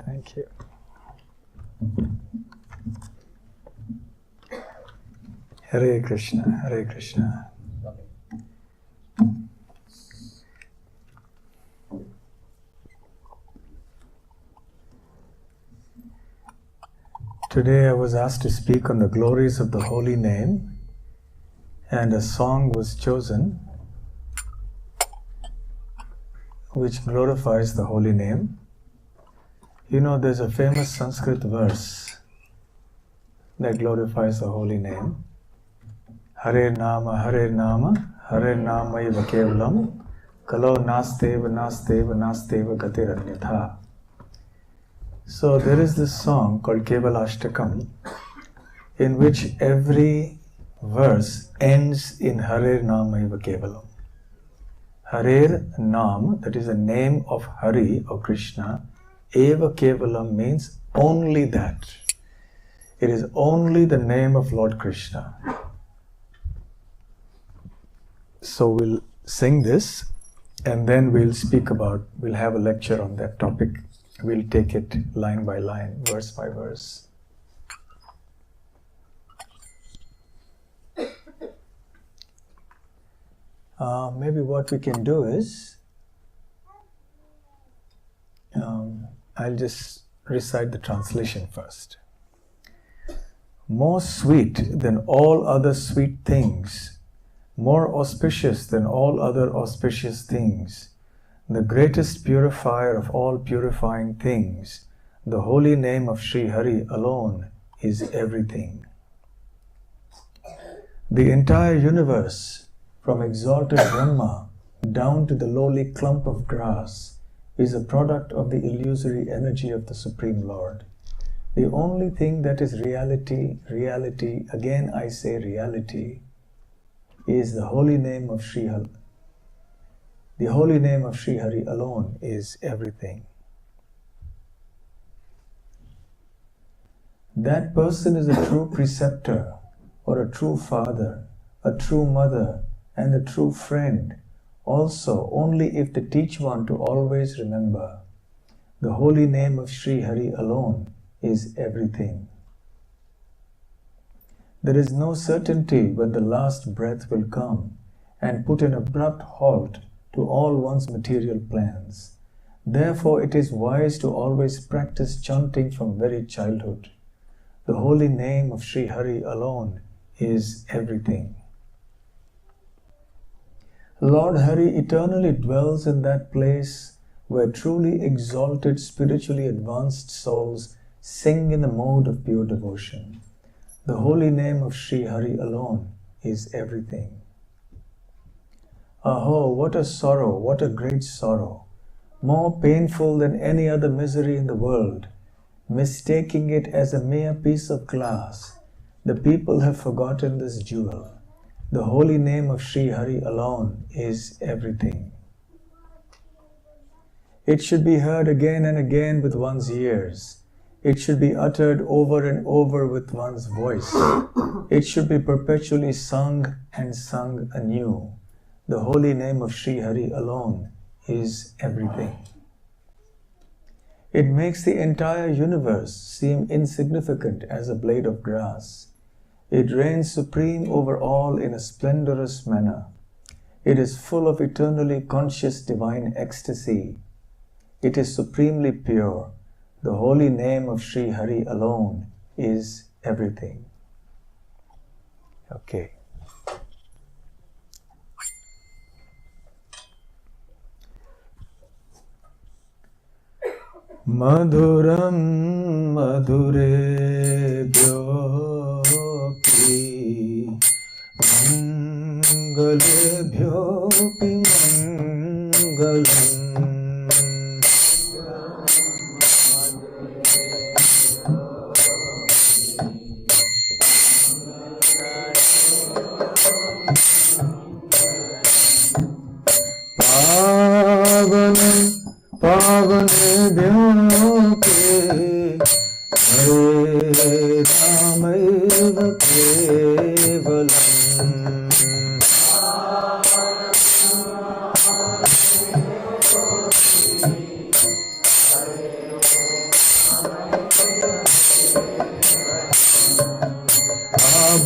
Thank you. Hare Krishna, Hare Krishna. Today I was asked to speak on the glories of the holy name, and a song was chosen which glorifies the holy name. You know, there's a famous Sanskrit verse that glorifies the holy name. Hare Nama, Hare Nama, Hare Namaiva Kevalam, Kalo Nasteva, Nasteva, Nasteva Gatiranyatha. So there is this song called Kevalastakam, in which every verse ends in Hare Namaiva Kevalam. Hare Nam, that is the name of Hari or Krishna, Eva Kevalam means only that. It is only the name of Lord Krishna. So we'll sing this and then we'll have a lecture on that topic. We'll take it line by line, verse by verse. Maybe what we can do is, I'll just recite the translation first. More sweet than all other sweet things, more auspicious than all other auspicious things, the greatest purifier of all purifying things, the holy name of Sri Hari alone is everything. The entire universe, from exalted Brahma down to the lowly clump of grass, is a product of the illusory energy of the Supreme Lord. The only thing that is reality, again I say reality, is the holy name of Sri Hari. The holy name of Sri Hari alone is everything. That person is a true preceptor, or a true father, a true mother, and a true friend, also only if they teach one to always remember. The holy name of Sri Hari alone is everything. There is no certainty when the last breath will come and put an abrupt halt to all one's material plans. Therefore, it is wise to always practice chanting from very childhood. The holy name of Sri Hari alone is everything. Lord Hari eternally dwells in that place where truly exalted, spiritually advanced souls sing in the mode of pure devotion. The holy name of Sri Hari alone is everything. Aho, what a sorrow, what a great sorrow, more painful than any other misery in the world. Mistaking it as a mere piece of glass, the people have forgotten this jewel. The holy name of Sri Hari alone is everything. It should be heard again and again with one's ears. It should be uttered over and over with one's voice. It should be perpetually sung and sung anew. The holy name of Sri Hari alone is everything. It makes the entire universe seem insignificant as a blade of grass. It reigns supreme over all in a splendorous manner. It is full of eternally conscious divine ecstasy. It is supremely pure. The holy name of Sri Hari alone is everything. Okay. Madhuram madhurebhyopi mangalebhyopi mangalam. Pavanebhyo Hare Ramaiva Kevalam.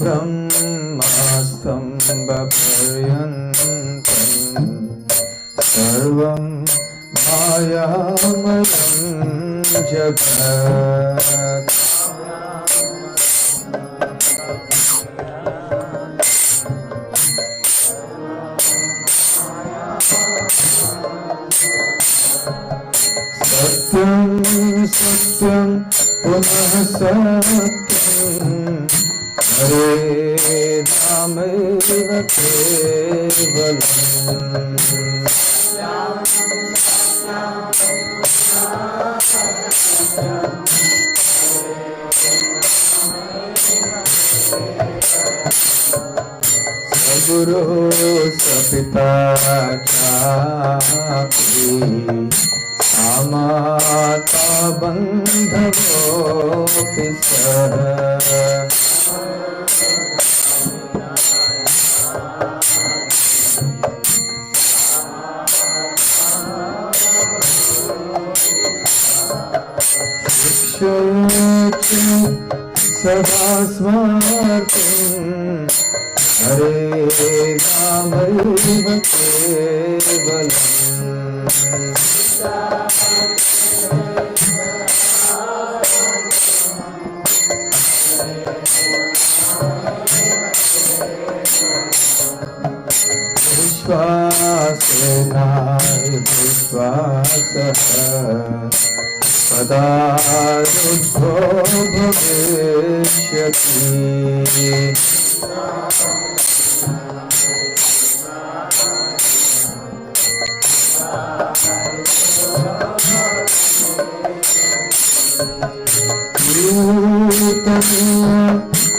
ब्रह्मास्तम्बपर्यन्तं सर्वं मायामयं जगत् सत्यं सत्यं पुनः सत्यं हरे नामैव केवलम् सगुरो सपिता चापि माता बन्धवोऽपि सः शिक्षयति सदा स्मर्तुं हरे नामैव केवलम् विश्वासेन विश्वासः सदा रुद्धो भविष्यति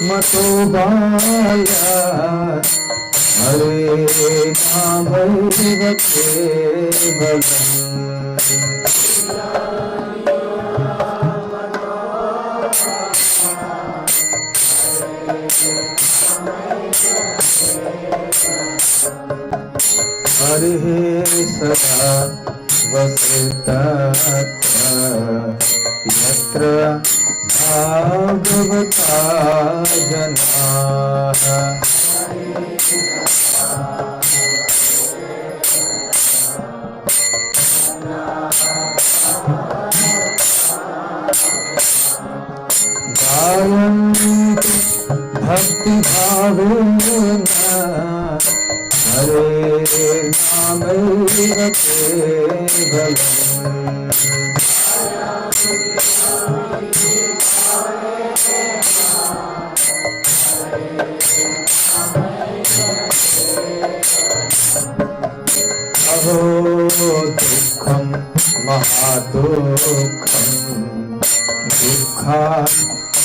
मतो बाला हरे नामैव केवलम् हरिः सदा वसतत्र यत्र भागवता जनाः गायन्ति भक्तिभावेन हरे नामैव केवलम् अहो दुःखं महादुःखं दुःखात्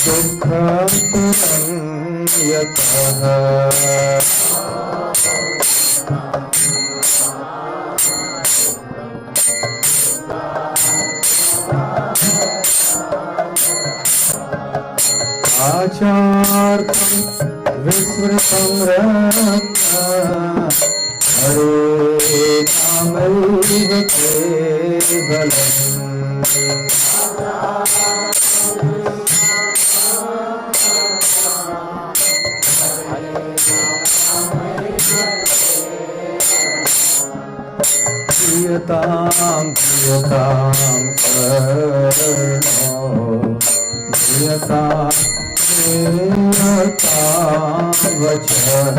दुःखतरं यतः आचार्थं विस्मृतं रत्न हरे नामैव केवलम् प्रियतां प्रियतां कर्णो प्रियतां प्रियतां वचः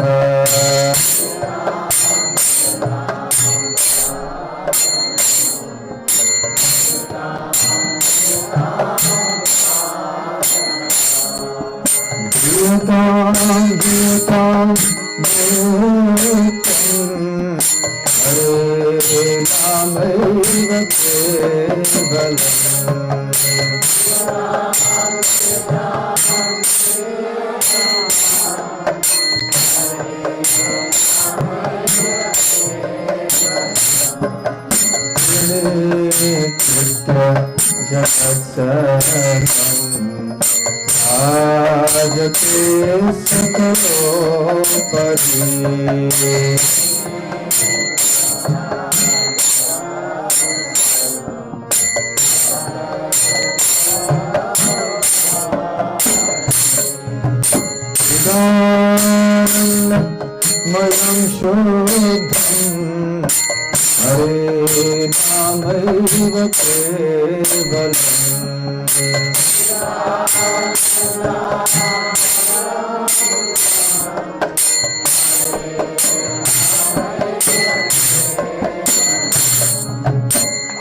प्रियतां हरे नामैव केवलम् जगत्सर्वं भजते सकलोपरि शुद्धं हरे नामैव केवलम्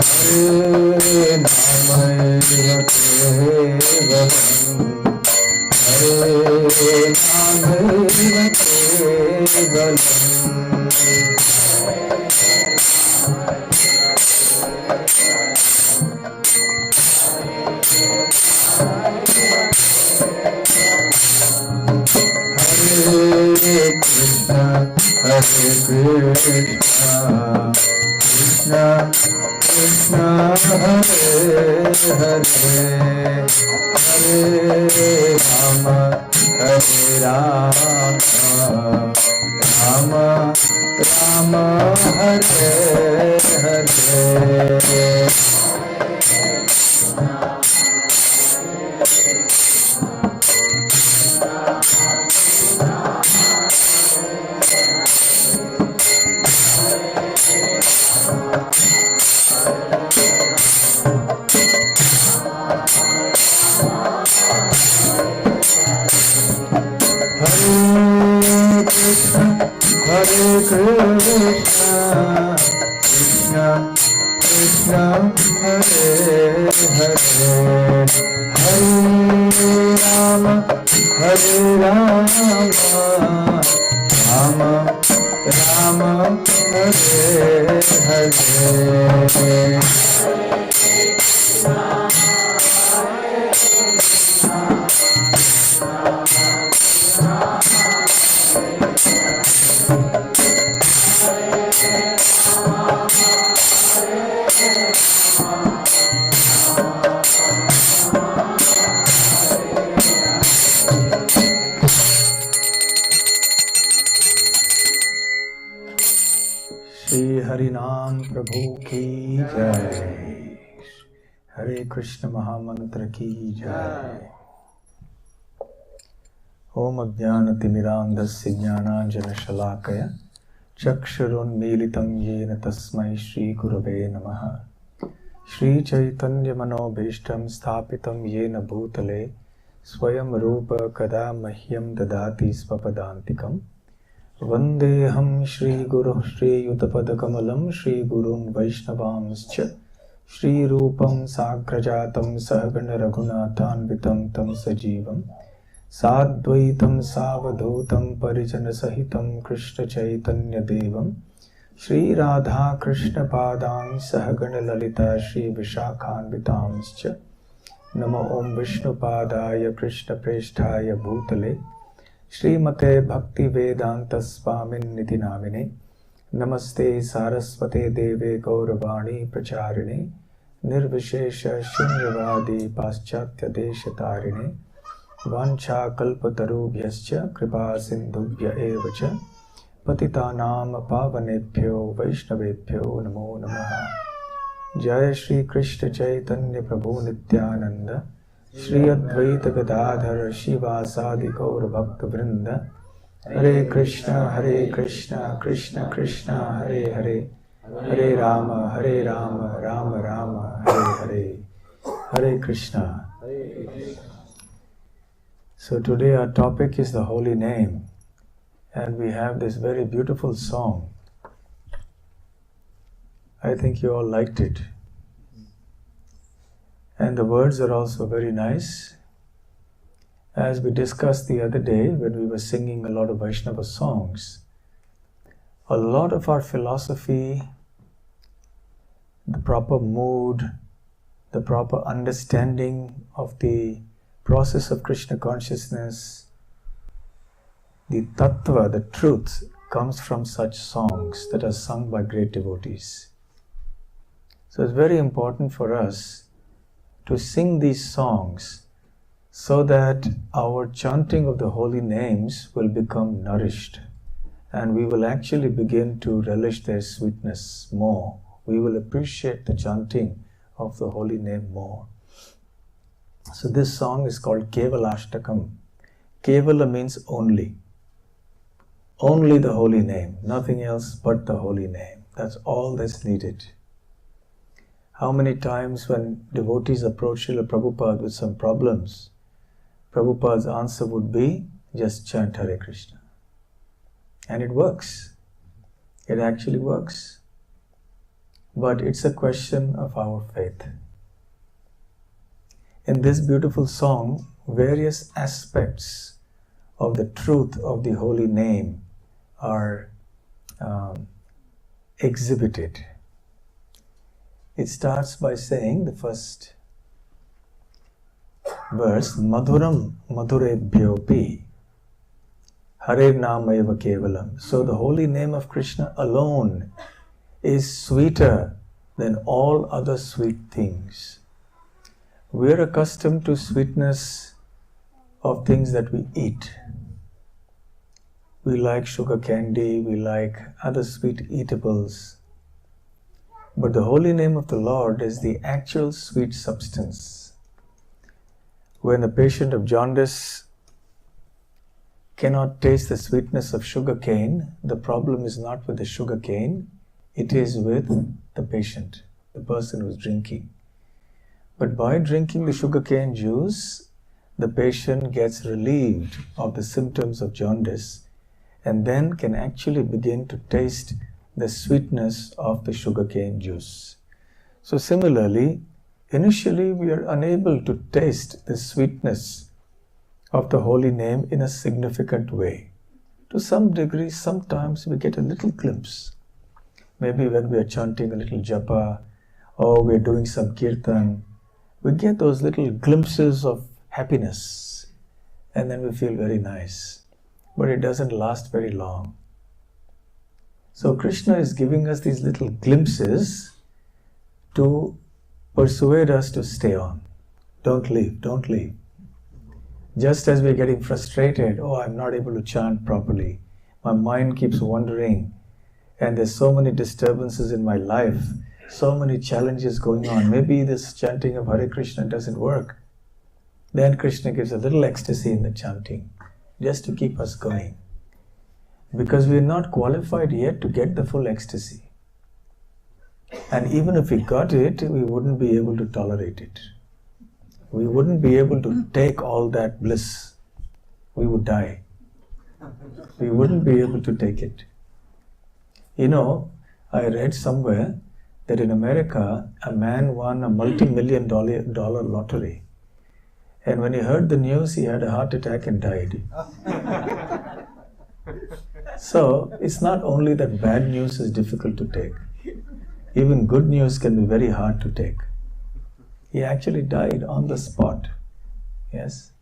हरे नामैव केवलम् हरे नामैव केवलम् Hare Krishna, Krishna Krishna, Hare Hare, Hare Rama, Rama Rama, Hare Hare. Hare Krishna, Krishna Krishna, Hare Hare, Hare Rama, Rama Rama, Hare Hare. Shri Harinam Prabhu ki jai, Hare Krishna Mahamantra ki jai. Om Ajnanatimirandasya Jnananjana Shalakaya Chakshurun Militam Yena Tasmai Shri Gurave Namaha. Shri Chaitanya Manobhishtam Sthapitam Yena Bhutale Swayam Rupa Kada Mahyam Dadati Svapadantikam Vandeham Shri Guru Shri Yutapadakamalam Shri Gurun Vaishnavamscha Shri Rupam Sagrajatam Sahagana Raghunathanvitam Tam Sajivam Sadvaitam Savadhutam Parijana Sahitam Krishna Chaitanya Devam Shri Radha Krishna Padam Sahagana Lalita Shri Vishakhanvitamscha Namo Om Vishnu Padaya Krishna Presthaya Bhutale Srimate Bhakti Vedanta Swamin Niti Namine Namaste Saraswate Deve Gauravani Pracharine Nirvishesha Shunyavadi Paschatya Deshatarine Vancha Kalpatarubhyascha Kripa Sindhubhya Evacha Patitanam Pavanebhyo Vaishnavebhyo Namo Namaha. Jai Shri Krishna Chaitanya Prabhu Nityananda Shri Advaita Gadadhar Shivasadi Gaur Bhakta Vrinda Hare Krishna Krishna Krishna Hare Hare Hare Rama Rama Rama Hare Hare. Hare Krishna. So today our topic is the holy name, and we have this very beautiful song. I think you all liked it. And the words are also very nice. As we discussed the other day when we were singing a lot of Vaishnava songs, a lot of our philosophy, the proper mood, the proper understanding of the process of Krishna consciousness, the tattva, the truth, comes from such songs that are sung by great devotees. So it's very important for us to sing these songs so that our chanting of the holy names will become nourished, and we will actually begin to relish their sweetness more. We will appreciate the chanting of the holy name more. So this song is called Kevalastakam. Kevala means only. Only the holy name, nothing else but the holy name. That's all that's needed. How many times when devotees approach Srila Prabhupada with some problems, Prabhupada's answer would be, just chant Hare Krishna. And it works. It actually works. But it's a question of our faith. In this beautiful song, various aspects of the truth of the holy name are exhibited. It starts by saying, the first verse, Madhuram Madhurebhyopi Hare Namayava Kevalam. So the holy name of Krishna alone is sweeter than all other sweet things. We are accustomed to sweetness of things that we eat. We like sugar candy, we like other sweet eatables. But the holy name of the Lord is the actual sweet substance. When the patient of jaundice cannot taste the sweetness of sugar cane, the problem is not with the sugar cane, it is with the patient, the person who is drinking. But by drinking the sugarcane juice, the patient gets relieved of the symptoms of jaundice and then can actually begin to taste the sweetness of the sugarcane juice. So similarly, initially we are unable to taste the sweetness of the holy name in a significant way. To some degree, sometimes we get a little glimpse. Maybe when we are chanting a little japa or we are doing some kirtan, we get those little glimpses of happiness and then we feel very nice. But it doesn't last very long. So Krishna is giving us these little glimpses to persuade us to stay on. Don't leave, don't leave. Just as we're getting frustrated, oh, I'm not able to chant properly. My mind keeps wandering and there's so many disturbances in my life, so many challenges going on. Maybe this chanting of Hare Krishna doesn't work. Then Krishna gives a little ecstasy in the chanting, just to keep us going. Because we are not qualified yet to get the full ecstasy. And even if we got it, we wouldn't be able to tolerate it. We wouldn't be able to take all that bliss. We would die. We wouldn't be able to take it. You know, I read somewhere that in America, a man won a multi-million-dollar lottery. And when he heard the news, he had a heart attack and died. So, it's not only that bad news is difficult to take. Even good news can be very hard to take. He actually died on the spot. Yes?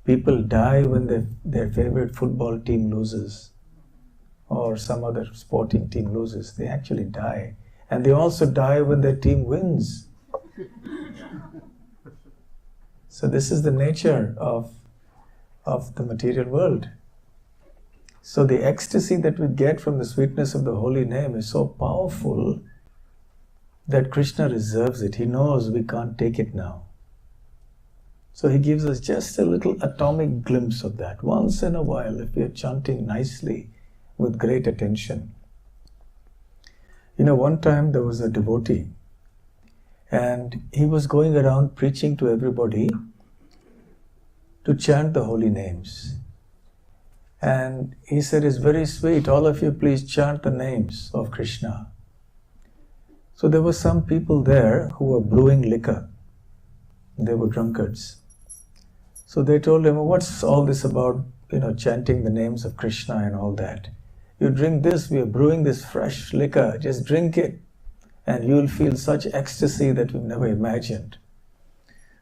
People die when their favorite football team loses or some other sporting team loses. They actually die. And they also die when their team wins. So this is the nature of the material world. So the ecstasy that we get from the sweetness of the holy name is so powerful that Krishna reserves it. He knows we can't take it now. So he gives us just a little atomic glimpse of that. Once in a while, if we are chanting nicely with great attention. You know, one time there was a devotee and he was going around preaching to everybody to chant the holy names. And he said, it's very sweet, all of you please chant the names of Krishna. So there were some people there who were brewing liquor. They were drunkards. So they told him, what's all this about, chanting the names of Krishna and all that? You drink this, we are brewing this fresh liquor, just drink it and you'll feel such ecstasy that you've never imagined.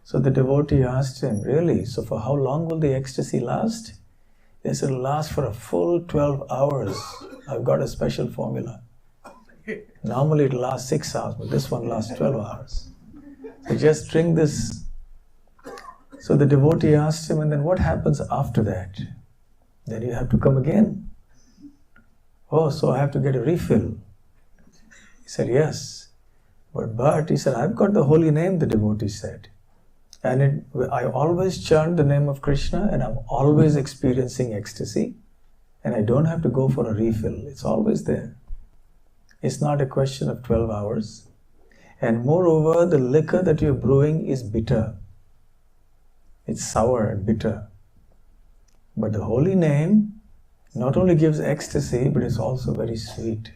So the devotee asked him, really? So for how long will the ecstasy last? They said, it'll last for a full 12 hours. I've got a special formula. Normally it lasts 6 hours, but this one lasts 12 hours. So just drink this. So the devotee asked him, and then what happens after that? Then you have to come again. Oh, so I have to get a refill. He said, yes. But he said, I've got the holy name, the devotee said. And I always chant the name of Krishna and I'm always experiencing ecstasy. And I don't have to go for a refill. It's always there. It's not a question of 12 hours. And moreover, the liquor that you're brewing is bitter. It's sour and bitter. But the holy name not only gives ecstasy, but it's also very sweet.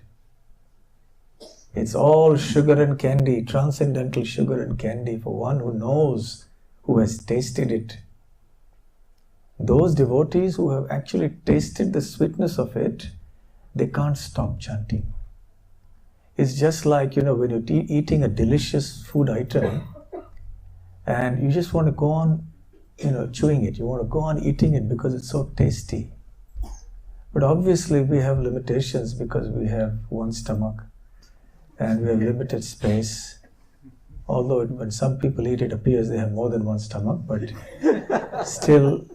It's all sugar and candy, transcendental sugar and candy for one who knows, who has tasted it. Those devotees who have actually tasted the sweetness of it, they can't stop chanting. It's just like, when you're eating a delicious food item and you just want to go on, chewing it. You want to go on eating it because it's so tasty. But obviously we have limitations because we have one stomach and we have limited space. Although when some people eat, it appears they have more than one stomach, but still,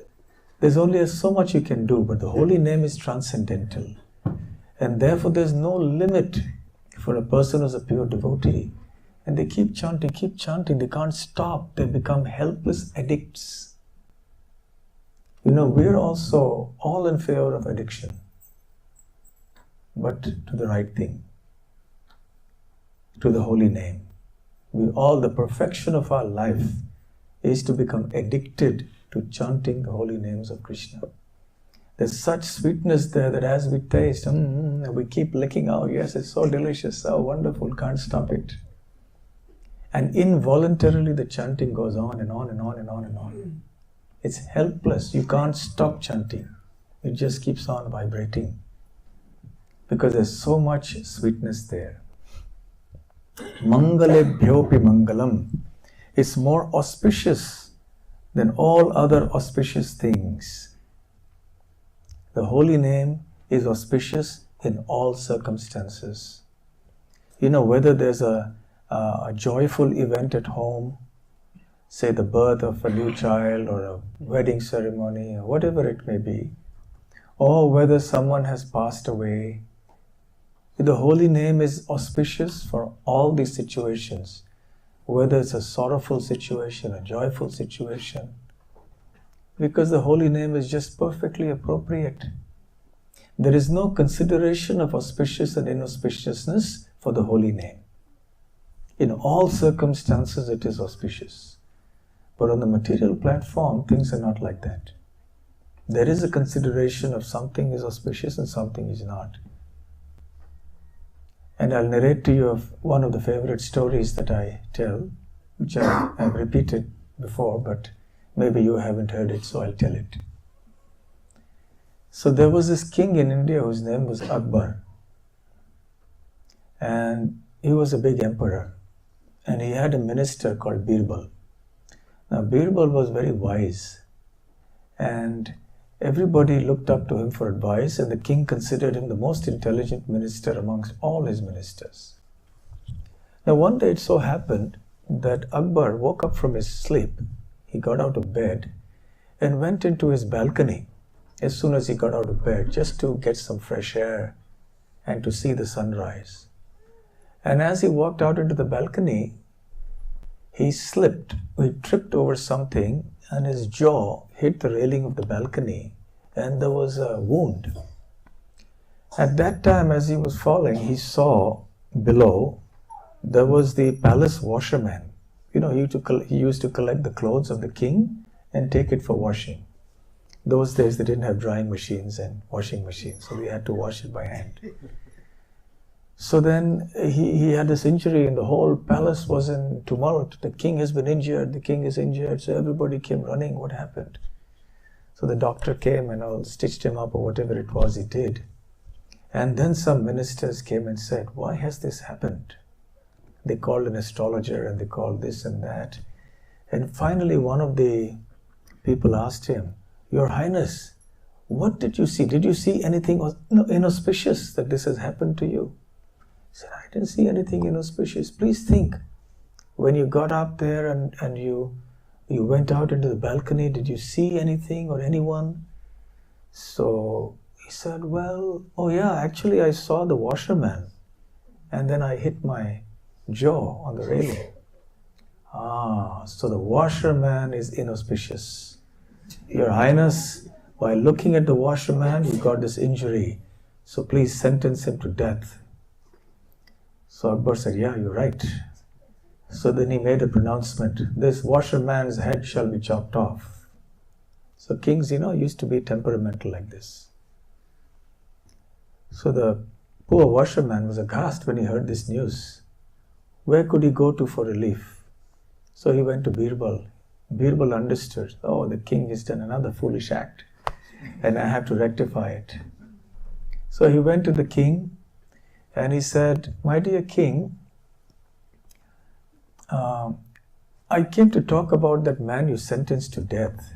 there's only so much you can do. But the holy name is transcendental. And therefore there's no limit for a person who's a pure devotee. And they keep chanting, they can't stop. They become helpless addicts. We're also all in favor of addiction, but to the right thing, to the holy name. The perfection of our life is to become addicted to chanting the holy names of Krishna. There's such sweetness there that as we taste, we keep licking, oh yes, it's so delicious, so wonderful, can't stop it. And involuntarily the chanting goes on and on and on and on and on. It's helpless, you can't stop chanting. It just keeps on vibrating because there's so much sweetness there. Mangalebhyopi mangalam is more auspicious than all other auspicious things. The holy name is auspicious in all circumstances. Whether there's a joyful event at home, say the birth of a new child or a wedding ceremony or whatever it may be, or whether someone has passed away, the holy name is auspicious for all these situations, whether it's a sorrowful situation, a joyful situation, because the holy name is just perfectly appropriate. There is no consideration of auspicious and inauspiciousness for the holy name. In all circumstances it is auspicious. But on the material platform, things are not like that. There is a consideration of something is auspicious and something is not. And I'll narrate to you of one of the favorite stories that I tell, which I have repeated before, but maybe you haven't heard it, so I'll tell it. So there was this king in India whose name was Akbar. And he was a big emperor. And he had a minister called Birbal. Now Birbal was very wise. And everybody looked up to him for advice, and the king considered him the most intelligent minister amongst all his ministers. Now one day it so happened that Akbar woke up from his sleep. He got out of bed and went into his balcony as soon as he got out of bed, just to get some fresh air and to see the sunrise. And as he walked out into the balcony, he slipped, he tripped over something, and his jaw hit the railing of the balcony, and there was a wound. At that time, as he was falling, he saw below, there was the palace washerman. He used to collect the clothes of the king and take it for washing. Those days they didn't have drying machines and washing machines, so they had to wash it by hand. So then he had this injury and the whole palace was in tumult. The king has been injured, the king is injured. So everybody came running, what happened? So the doctor came and all stitched him up or whatever it was he did. And then some ministers came and said, why has this happened? They called an astrologer and they called this and that. And finally one of the people asked him, Your Highness, what did you see? Did you see anything inauspicious that this has happened to you? He said, I didn't see anything inauspicious. Please think, when you got up there and you went out into the balcony, did you see anything or anyone? So he said, well, oh yeah, actually I saw the washerman and then I hit my jaw on the railing. So the washerman is inauspicious. Your Highness, while looking at the washerman, he got this injury. So please sentence him to death. So Akbar said, yeah, you're right. So then he made a pronouncement, this washerman's head shall be chopped off. So kings, used to be temperamental like this. So the poor washerman was aghast when he heard this news. Where could he go to for relief? So he went to Birbal. Birbal understood, the king has done another foolish act and I have to rectify it. So he went to the king and he said, my dear king, I came to talk about that man you sentenced to death.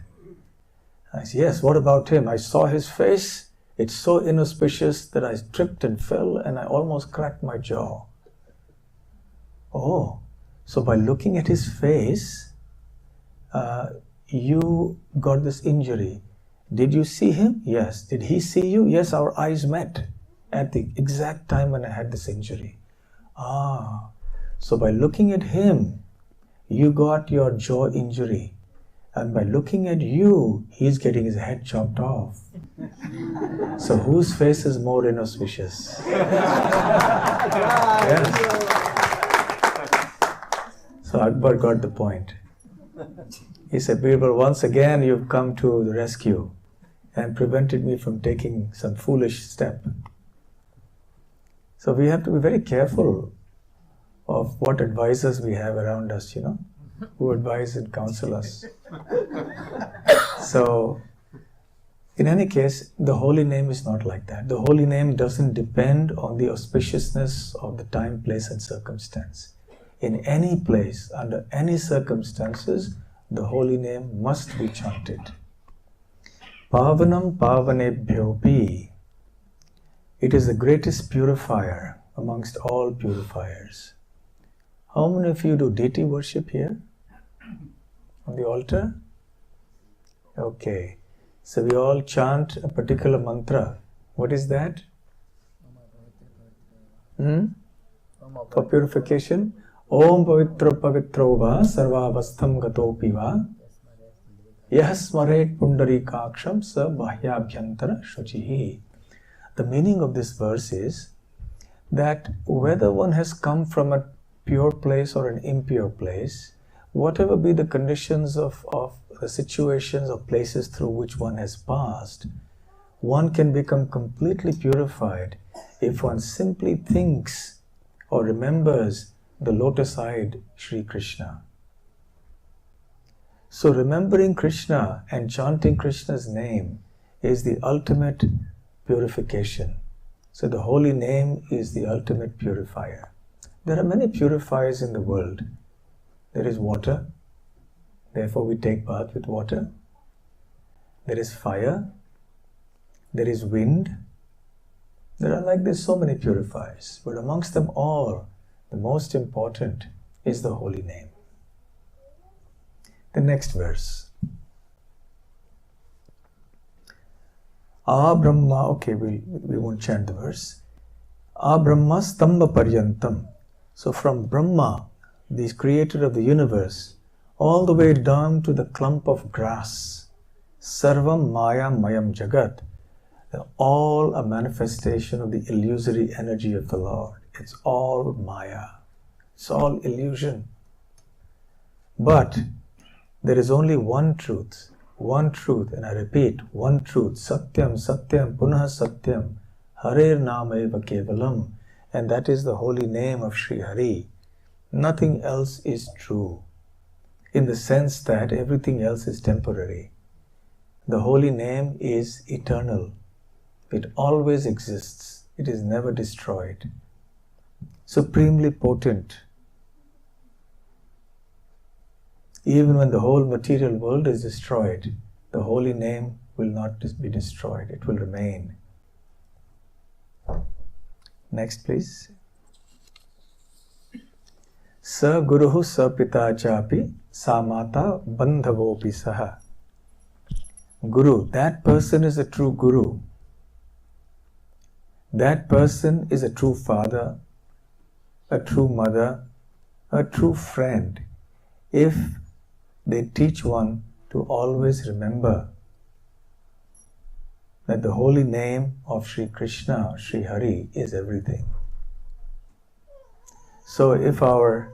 I said, yes, what about him? I saw his face. It's so inauspicious that I tripped and fell and I almost cracked my jaw. Oh, so by looking at his face, you got this injury. Did you see him? Yes. Did he see you? Yes, our eyes met at the exact time when I had this injury. So by looking at him, you got your jaw injury. And by looking at you, he's getting his head chopped off. So whose face is more inauspicious? Yes. So Akbar got the point. He said, Birbal, once again you've come to the rescue and prevented me from taking some foolish step. So we have to be very careful of what advisors we have around us, who advise and counsel us. So, in any case, the holy name is not like that. The holy name doesn't depend on the auspiciousness of the time, place and circumstance. In any place, under any circumstances, the holy name must be chanted. Pavanam pavanebhyopi. It is the greatest purifier amongst all purifiers. How many of you do deity worship here? On the altar? Okay. So we all chant a particular mantra. What is that? For purification? Om pavitro pavitro va sarvavastham gatopi va yah smaret pundarikaksham sa bahyabhyantara shuchihi. The meaning of this verse is that whether one has come from a pure place or an impure place, whatever be the conditions of the situations or places through which one has passed, one can become completely purified if one simply thinks or remembers the lotus-eyed Sri Krishna. So remembering Krishna and chanting Krishna's name is the ultimate purification. So the holy name is the ultimate purifier. There are many purifiers in the world. There is water, therefore we take bath with water. There is fire, there is wind. There are like this so many purifiers, but amongst them all, the most important is the holy name. The next verse. Brahma, okay, we won't chant the verse. Brahma stamba paryantam. So from Brahma, the creator of the universe, all the way down to the clump of grass, sarvam maya mayam jagat, all a manifestation of the illusory energy of the Lord. It's all maya. It's all illusion. But there is only one truth, and I repeat, one truth, satyam, satyam, punah satyam, harer nameva kevalam, and that is the holy name of Sri Hari. Nothing else is true, in the sense that everything else is temporary. The holy name is eternal. It always exists. It is never destroyed. Supremely potent. Even when the whole material world is destroyed, the holy name will not be destroyed. It will remain. Next, please. Sa guruhu sa pita chapi sa mata bandhavopi saha. Guru, that person is a true guru. That person is a true father, a true mother, a true friend, if they teach one to always remember that the holy name of Sri Krishna, Sri Hari, is everything. So if our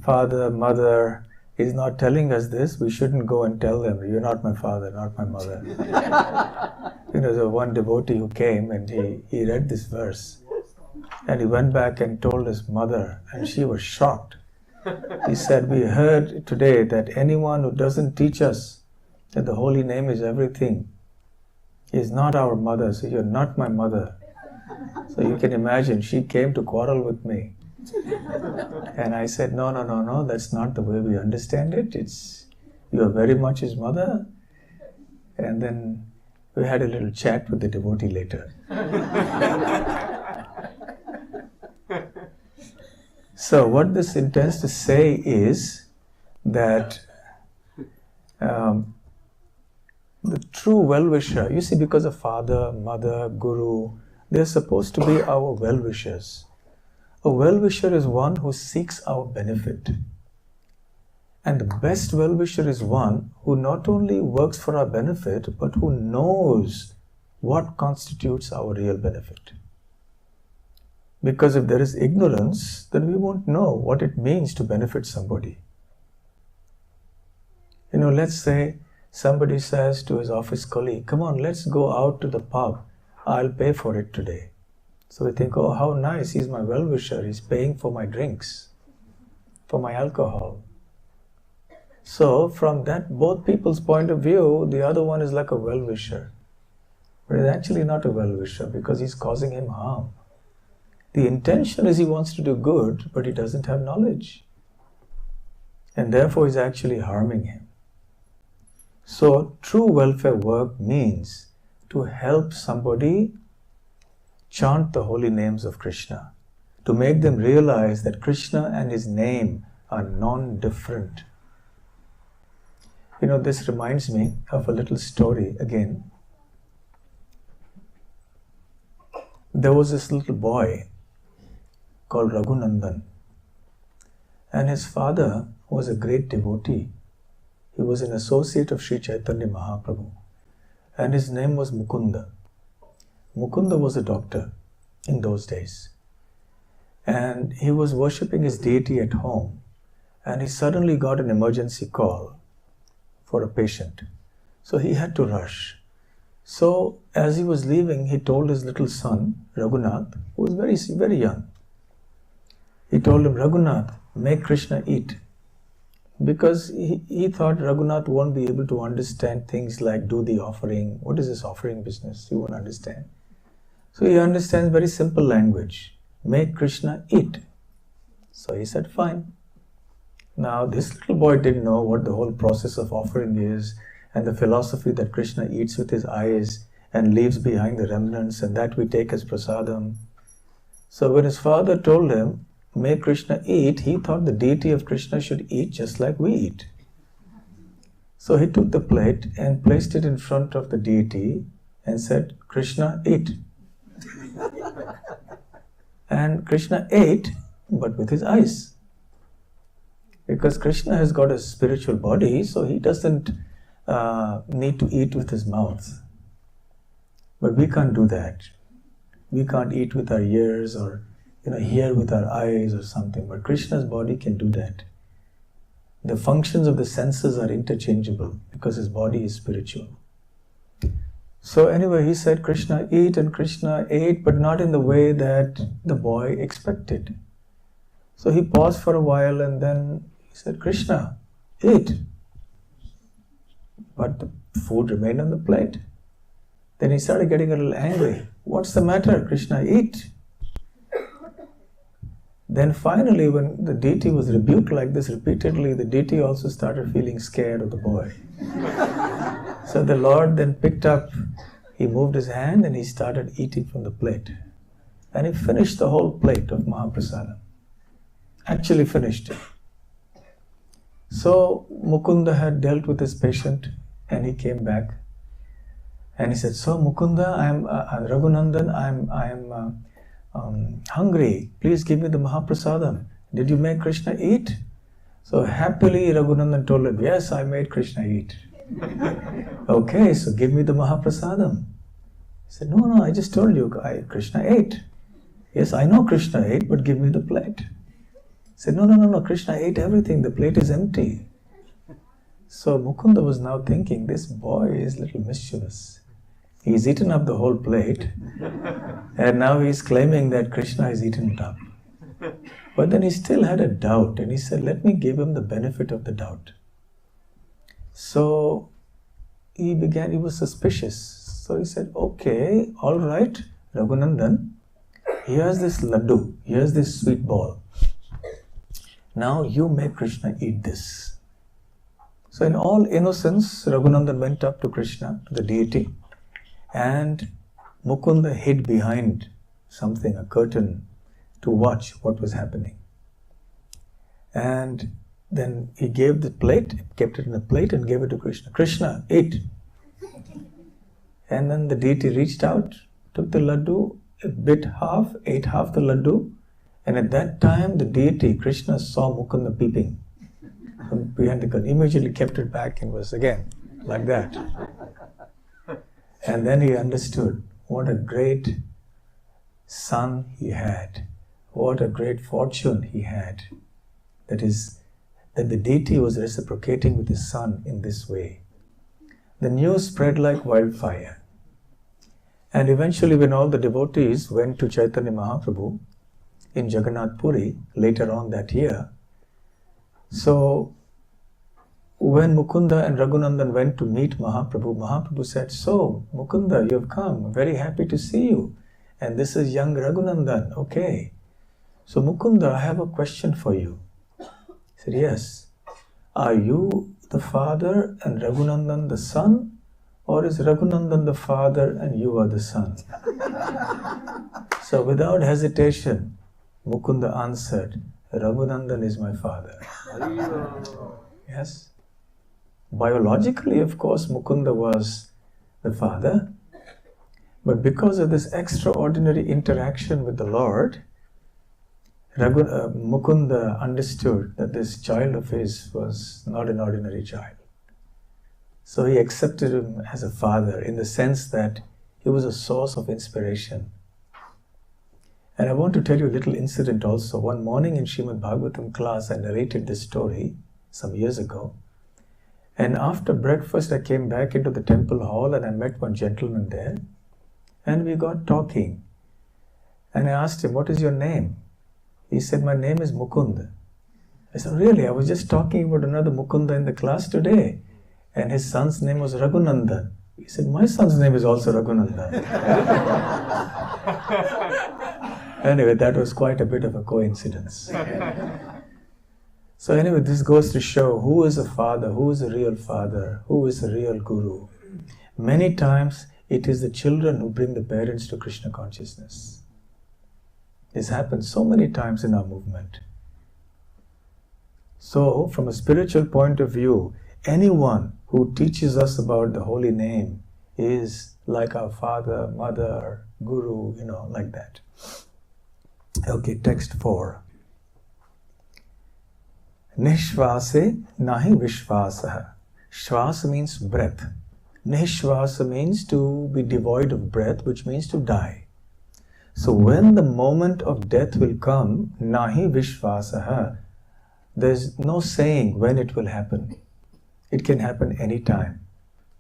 father, mother is not telling us this, we shouldn't go and tell them, "You're not my father, not my mother." There's one devotee who came and he read this verse. And he went back and told his mother, and she was shocked. He said, "We heard today that anyone who doesn't teach us that the holy name is everything is not our mother, so you're not my mother." So you can imagine, she came to quarrel with me. And I said, no, that's not the way we understand it. You are very much his mother. And then we had a little chat with the devotee later. So what this intends to say is that the true well-wisher, you see, because of father, mother, guru, they're supposed to be our well-wishers. A well-wisher is one who seeks our benefit. And the best well-wisher is one who not only works for our benefit, but who knows what constitutes our real benefit. Because if there is ignorance, then we won't know what it means to benefit somebody. Let's say somebody says to his office colleague, "Come on, let's go out to the pub. I'll pay for it today." So we think, "Oh, how nice, he's my well-wisher. He's paying for my drinks, for my alcohol." So from both people's point of view, the other one is like a well-wisher. But he's actually not a well-wisher because he's causing him harm. The intention is he wants to do good, but he doesn't have knowledge. And therefore he's actually harming him. So true welfare work means to help somebody chant the holy names of Krishna, to make them realize that Krishna and his name are non-different. This reminds me of a little story again. There was this little boy called Raghunandan, and his father was a great devotee. He was an associate of Sri Chaitanya Mahaprabhu, and his name was Mukunda. Mukunda was a doctor in those days, and he was worshipping his deity at home, and he suddenly got an emergency call for a patient. So he had to rush. So as he was leaving, he told his little son, Raghunath, who was very, very young, he told him, "Raghunath, make Krishna eat." Because he thought Raghunath won't be able to understand things like do the offering. What is this offering business? He won't understand. So he understands very simple language. Make Krishna eat. So he said, fine. Now this little boy didn't know what the whole process of offering is and the philosophy that Krishna eats with his eyes and leaves behind the remnants and that we take as prasadam. So when his father told him, make Krishna eat, he thought the deity of Krishna should eat just like we eat. So he took the plate and placed it in front of the deity and said, "Krishna, eat." And Krishna ate, but with his eyes. Because Krishna has got a spiritual body, so he doesn't need to eat with his mouth. But we can't do that. We can't eat with our ears or hear with our eyes or something, but Krishna's body can do that. The functions of the senses are interchangeable because his body is spiritual. So anyway, he said, "Krishna eat," and Krishna ate, but not in the way that the boy expected. So he paused for a while and then he said, "Krishna, eat." But the food remained on the plate. Then he started getting a little angry. "What's the matter? Krishna, eat." Then finally, when the deity was rebuked like this repeatedly, the deity also started feeling scared of the boy. So the Lord then picked up, he moved his hand and he started eating from the plate. And he finished the whole plate of Mahaprasadam. Actually finished it. So Mukunda had dealt with his patient and he came back. And he said, "So Mukunda, I'm Raghunandan, I'm hungry. Please give me the Mahaprasadam. Did you make Krishna eat?" So happily Raghunandan told him, "Yes, I made Krishna eat." Okay, so give me the Mahaprasadam. He said, no, I just told you, Krishna ate. Yes, I know Krishna ate, but give me the plate. He said, no, Krishna ate everything, the plate is empty. So Mukunda was now thinking, this boy is a little mischievous. He's eaten up the whole plate, and now he's claiming that Krishna has eaten it up. But then he still had a doubt, and he said, let me give him the benefit of the doubt. So he was suspicious. So he said, okay, all right, Raghunandan, here's this laddu, here's this sweet ball. Now you make Krishna eat this. So in all innocence, Raghunandan went up to Krishna, to the deity, and Mukunda hid behind something, a curtain, to watch what was happening. And then he gave the plate, kept it in a plate and gave it to Krishna. Krishna, eat. And then the deity reached out, took the laddu, ate half the laddu, and at that time the deity, Krishna, saw Mukunda peeping from behind the curtain, immediately kept it back and was again like that. And then he understood what a great son he had, what a great fortune he had. That is, that the deity was reciprocating with his son in this way. The news spread like wildfire. And eventually when all the devotees went to Chaitanya Mahaprabhu in Jagannath Puri later on that year, so when Mukunda and Raghunandan went to meet Mahaprabhu, Mahaprabhu said, so Mukunda, you have come, I'm very happy to see you. And this is young Raghunandan, okay. So Mukunda, I have a question for you. He said, yes. Are you the father and Raghunandan the son? Or is Raghunandan the father and you are the son? So without hesitation, Mukunda answered, Raghunandan is my father. Yes. Biologically, of course, Mukunda was the father. But because of this extraordinary interaction with the Lord, Mukunda understood that this child of his was not an ordinary child. So he accepted him as a father in the sense that he was a source of inspiration. And I want to tell you a little incident also. One morning in Srimad Bhagavatam class, I narrated this story some years ago. And after breakfast, I came back into the temple hall and I met one gentleman there. And we got talking. And I asked him, what is your name? He said, my name is Mukunda. I said, really? I was just talking about another Mukunda in the class today. And his son's name was Raghunandan. He said, my son's name is also Raghunandan. Anyway, that was quite a bit of a coincidence. So anyway, this goes to show who is a father, who is a real father, who is a real guru. Many times, it is the children who bring the parents to Krishna consciousness. This happens so many times in our movement. So, from a spiritual point of view, anyone who teaches us about the holy name is like our father, mother, guru, like that. Okay, text 4. Nishvase nahi vishvasaha. Shvasa means breath. Nishvasa means to be devoid of breath, which means to die. So when the moment of death will come, nahi vishvasaha, there's no saying when it will happen. It can happen anytime.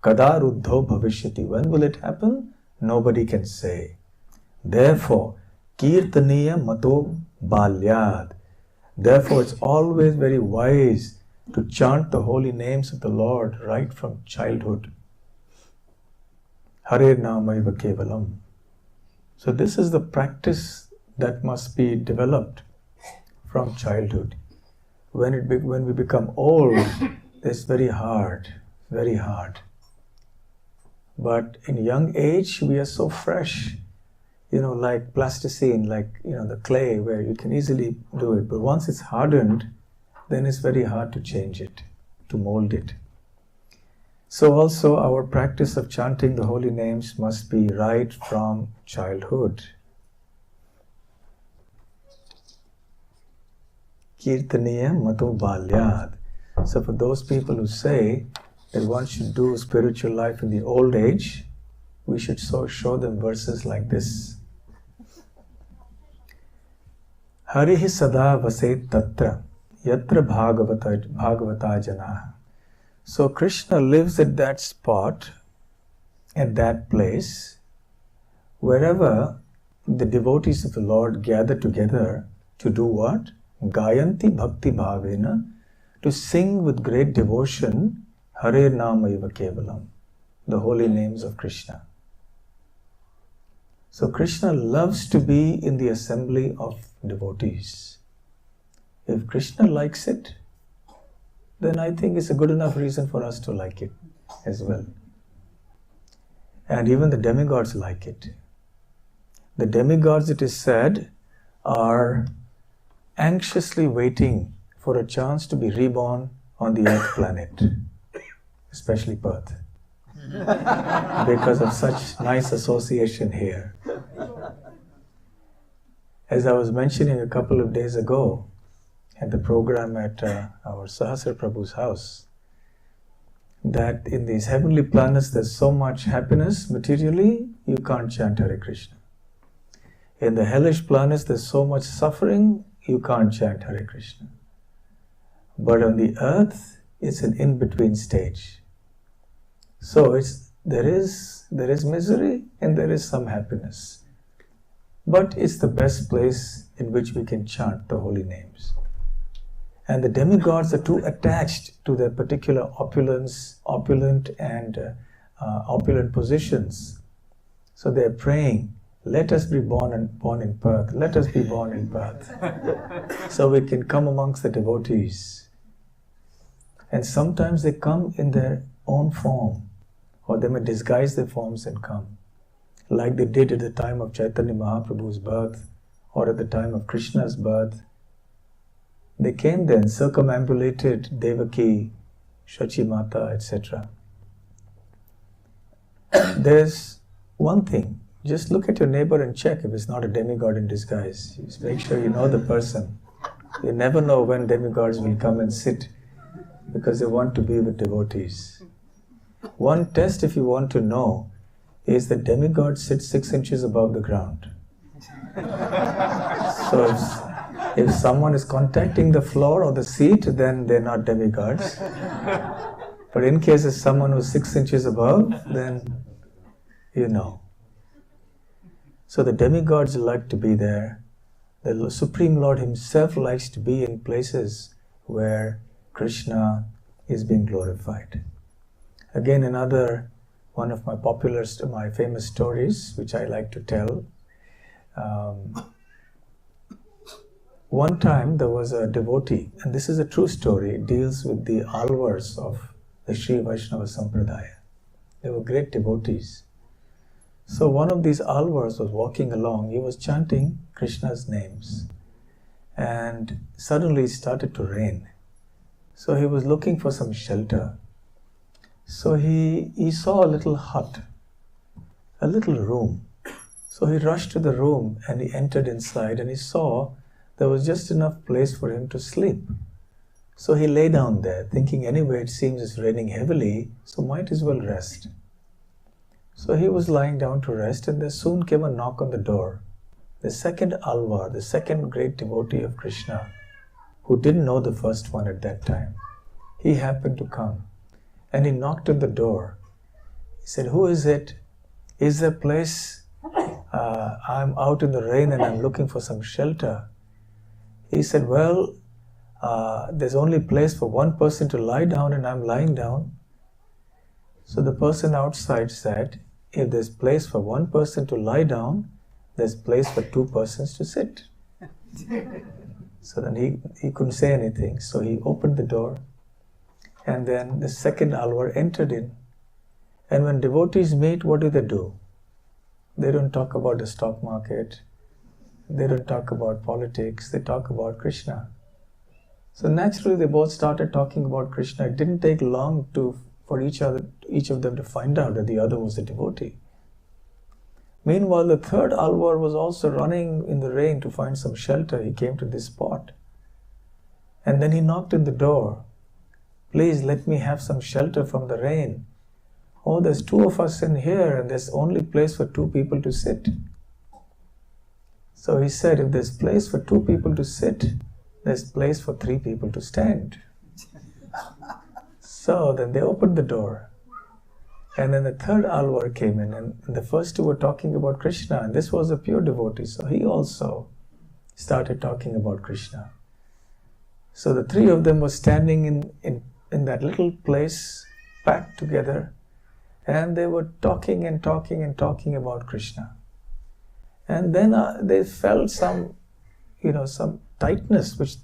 Kada ruddho bhavishyati. When will it happen? Nobody can say. Therefore, kirtaniya mato balyad. Therefore, it's always very wise to chant the holy names of the Lord right from childhood. Hare namaiva kevalam. So this is the practice that must be developed from childhood. When we become old, it's very hard, very hard. But in young age, we are so fresh, like plasticine, like, the clay where you can easily do it. But once it's hardened, then it's very hard to change it, to mold it. So also our practice of chanting the holy names must be right from childhood. Kirtaniya mato balyad. So for those people who say that one should do spiritual life in the old age, we should show them verses like this. Harihi sada vaset tatra yatra bhagavata janaha. So Krishna lives at that spot, at that place, wherever the devotees of the Lord gather together to do what? Gayanti bhakti bhavena, to sing with great devotion Hare Nama Iva Kevalam, the holy names of Krishna. So Krishna loves to be in the assembly of devotees. If Krishna likes it, then I think it's a good enough reason for us to like it as well. And even the demigods like it. The demigods, it is said, are anxiously waiting for a chance to be reborn on the earth planet, especially Perth, because of such nice association here. As I was mentioning a couple of days ago at the program at our Sahasra Prabhu's house, that in these heavenly planets there's so much happiness materially, you can't chant Hare Krishna. In the hellish planets there's so much suffering, you can't chant Hare Krishna. But on the earth, it's an in-between stage. So there is misery and there is some happiness. But it's the best place in which we can chant the holy names. And the demigods are too attached to their particular opulent positions. So they're praying, let us be born in Perth, let us be born in Perth. So we can come amongst the devotees. And sometimes they come in their own form, or they may disguise their forms and come, like they did at the time of Chaitanya Mahaprabhu's birth, or at the time of Krishna's birth. They came then, circumambulated Devaki, Shachi Mata, etc. There's one thing, just look at your neighbor and check if it's not a demigod in disguise. Just make sure you know the person. You never know when demigods will come and sit, because they want to be with devotees. One test, if you want to know, is that demigods sit 6 inches above the ground. So if someone is contacting the floor or the seat, then they're not demigods. But in case it's someone who's 6 inches above, then you know. So the demigods like to be there. The Supreme Lord Himself likes to be in places where Krishna is being glorified. Again, another one of my famous stories, which I like to tell. One time there was a devotee, and this is a true story, it deals with the alvars of the Sri Vaishnava Sampradaya. They were great devotees. So one of these alvars was walking along, he was chanting Krishna's names, and suddenly it started to rain. So he was looking for some shelter. So he saw a little hut, a little room. So he rushed to the room and he entered inside, and he saw there was just enough place for him to sleep. So he lay down there, thinking anyway it seems it's raining heavily, so might as well rest. So he was lying down to rest, and there soon came a knock on the door. The second Alvar, the second great devotee of Krishna, who didn't know the first one at that time, he happened to come. And he knocked on the door. He said, "Who is it? Is there a place? I'm out in the rain and I'm looking for some shelter." He said, "Well, there's only place for one person to lie down and I'm lying down." So the person outside said, "If there's place for one person to lie down, there's place for 2 persons to sit." So then he couldn't say anything. So he opened the door. And then the second Alvar entered in. And when devotees meet, what do? They don't talk about the stock market. They don't talk about politics. They talk about Krishna. So naturally, they both started talking about Krishna. It didn't take long for each of them to find out that the other was a devotee. Meanwhile, the third Alvar was also running in the rain to find some shelter. He came to this spot. And then he knocked on the door. Please let me have some shelter from the rain. Oh, there's 2 of us in here and there's only place for 2 people to sit. So he said, if there's place for 2 people to sit, there's place for 3 people to stand. So then they opened the door. And then the third Alvar came in, and the first 2 were talking about Krishna, and this was a pure devotee, so he also started talking about Krishna. So the 3 of them were standing in that little place, packed together, and they were talking and talking and talking about Krishna. And then they felt some tightness which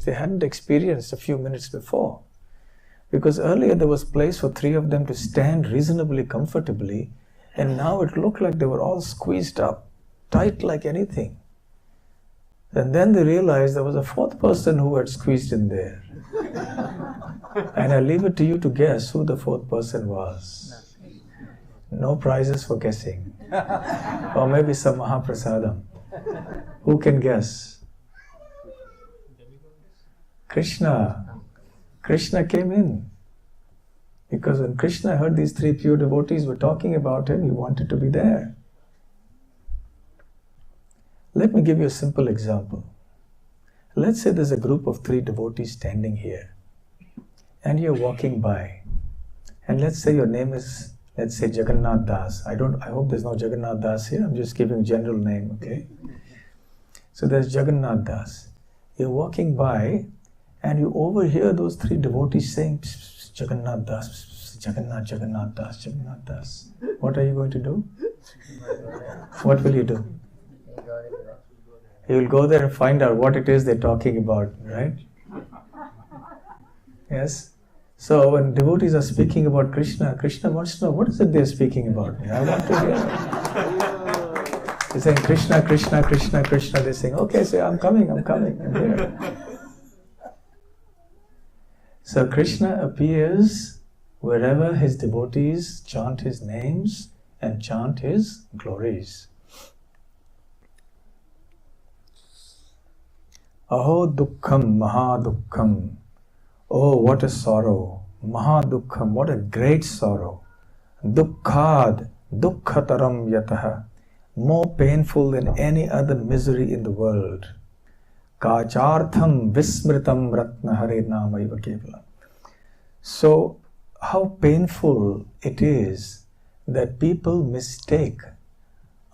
they hadn't experienced a few minutes before. Because earlier there was place for 3 of them to stand reasonably comfortably, and now it looked like they were all squeezed up, tight like anything. And then they realized there was a 4th person who had squeezed in there. And I leave it to you to guess who the 4th person was. No prizes for guessing. Or maybe some Mahaprasadam. Who can guess? Krishna. Krishna came in. Because when Krishna heard these 3 pure devotees were talking about him, he wanted to be there. Let me give you a simple example. Let's say there's a group of 3 devotees standing here, and you're walking by. And let's say your name is, let's say Jagannath Das. I hope there's no Jagannath Das here. I'm just giving general name, okay? So there's Jagannath Das. You're walking by, and you overhear those 3 devotees saying, pss, pss, Jagannath Das, pss, pss, Jagannath, Jagannath Das, Jagannath Das. What are you going to do? What will you do? You will go there and find out what it is they're talking about, right? Yes? So when devotees are speaking about Krishna, Krishna wants to know, what is it they're speaking about? I want to hear. They're saying Krishna, Krishna, Krishna, Krishna. They're saying, okay, so I'm coming, I'm here. So Krishna appears wherever his devotees chant his names and chant his glories. Aho dukkham mahadukham. Oh, what a sorrow. Mahadukham, what a great sorrow. Dukkhad dukkhataram yataha. More painful than any other misery in the world. Kachartham vismritam ratna hare namayva kevalam. So, how painful it is that people mistake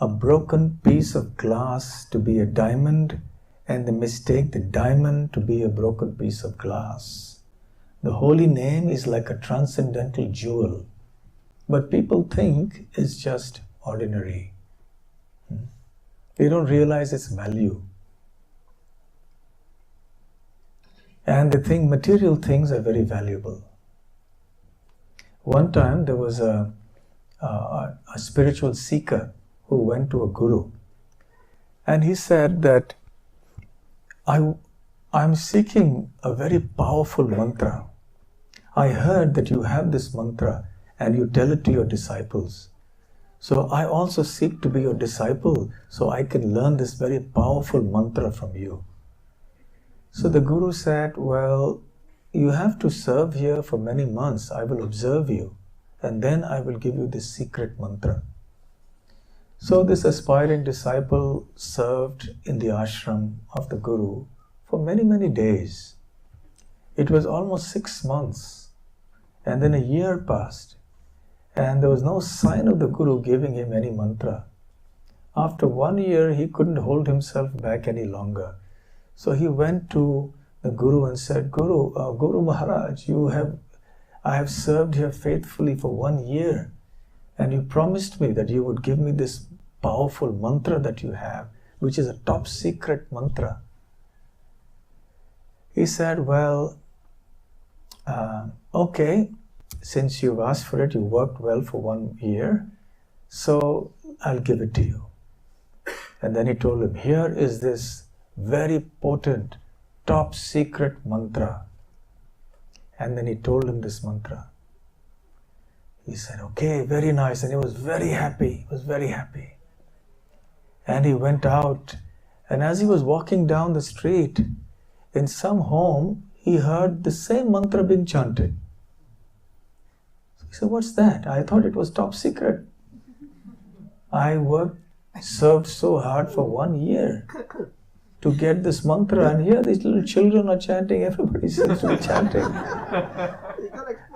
a broken piece of glass to be a diamond, and they mistake the diamond to be a broken piece of glass. The holy name is like a transcendental jewel, but people think it's just ordinary. They don't realize its value. And they think material things are very valuable. One time there was a spiritual seeker who went to a guru, and he said that I'm seeking a very powerful mantra. I heard that you have this mantra and you tell it to your disciples. So I also seek to be your disciple so I can learn this very powerful mantra from you. So the guru said, well, you have to serve here for many months. I will observe you and then I will give you this secret mantra. So this aspiring disciple served in the ashram of the guru for many, many days. It was almost 6 months, and then a year passed, and there was no sign of the guru giving him any mantra. After 1 year, he couldn't hold himself back any longer. So he went to the guru and said, Guru Maharaj, I have served here faithfully for 1 year, and you promised me that you would give me this powerful mantra that you have, which is a top secret mantra. He said, well, okay, since you've asked for it, you worked well for 1 year, so I'll give it to you. And then he told him, here is this very potent, top secret mantra. And then he told him this mantra. He said, okay, very nice. And he was very happy. And he went out. And as he was walking down the street, in some home, he heard the same mantra being chanted. So he said, what's that? I thought it was top secret. I served so hard for 1 year to get this mantra, and here these little children are chanting, everybody seems to be chanting.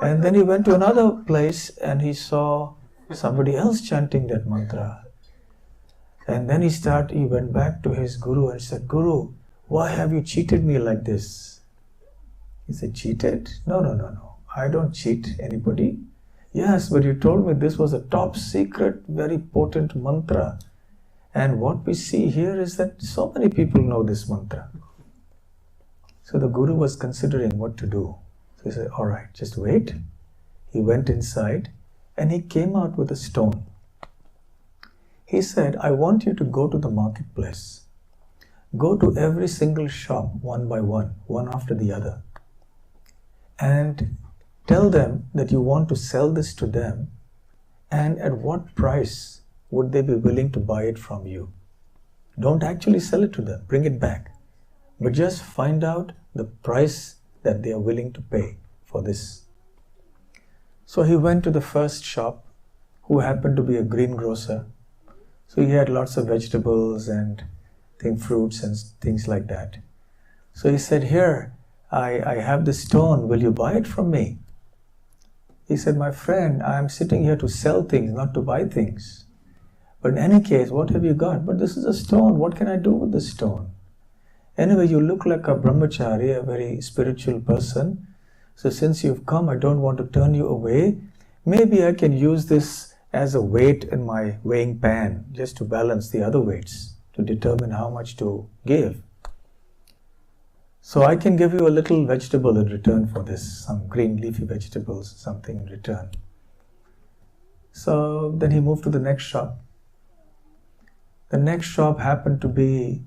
And then he went to another place and he saw somebody else chanting that mantra. And then he went back to his guru and said, Guru, why have you cheated me like this? He said, cheated? No. I don't cheat anybody. Yes, but you told me this was a top secret, very potent mantra. And what we see here is that so many people know this mantra. So the guru was considering what to do. So he said, all right, just wait. He went inside and he came out with a stone. He said, I want you to go to the marketplace. Go to every single shop one by one after the other. And tell them that you want to sell this to them, and at what price would they be willing to buy it from you. Don't actually sell it to them, bring it back, but just find out the price that they are willing to pay for this. So he went to the first shop, who happened to be a greengrocer. So he had lots of vegetables and fruits and things like that. So he said, here, I have this stone, will you buy it from me? He said, my friend, I am sitting here to sell things, not to buy things. But in any case, what have you got? But this is a stone, what can I do with this stone? Anyway, you look like a brahmachari, a very spiritual person. So since you've come, I don't want to turn you away. Maybe I can use this as a weight in my weighing pan, just to balance the other weights, to determine how much to give. So I can give you a little vegetable in return for this, some green leafy vegetables, something in return. So then he moved to the next shop. The next shop happened to be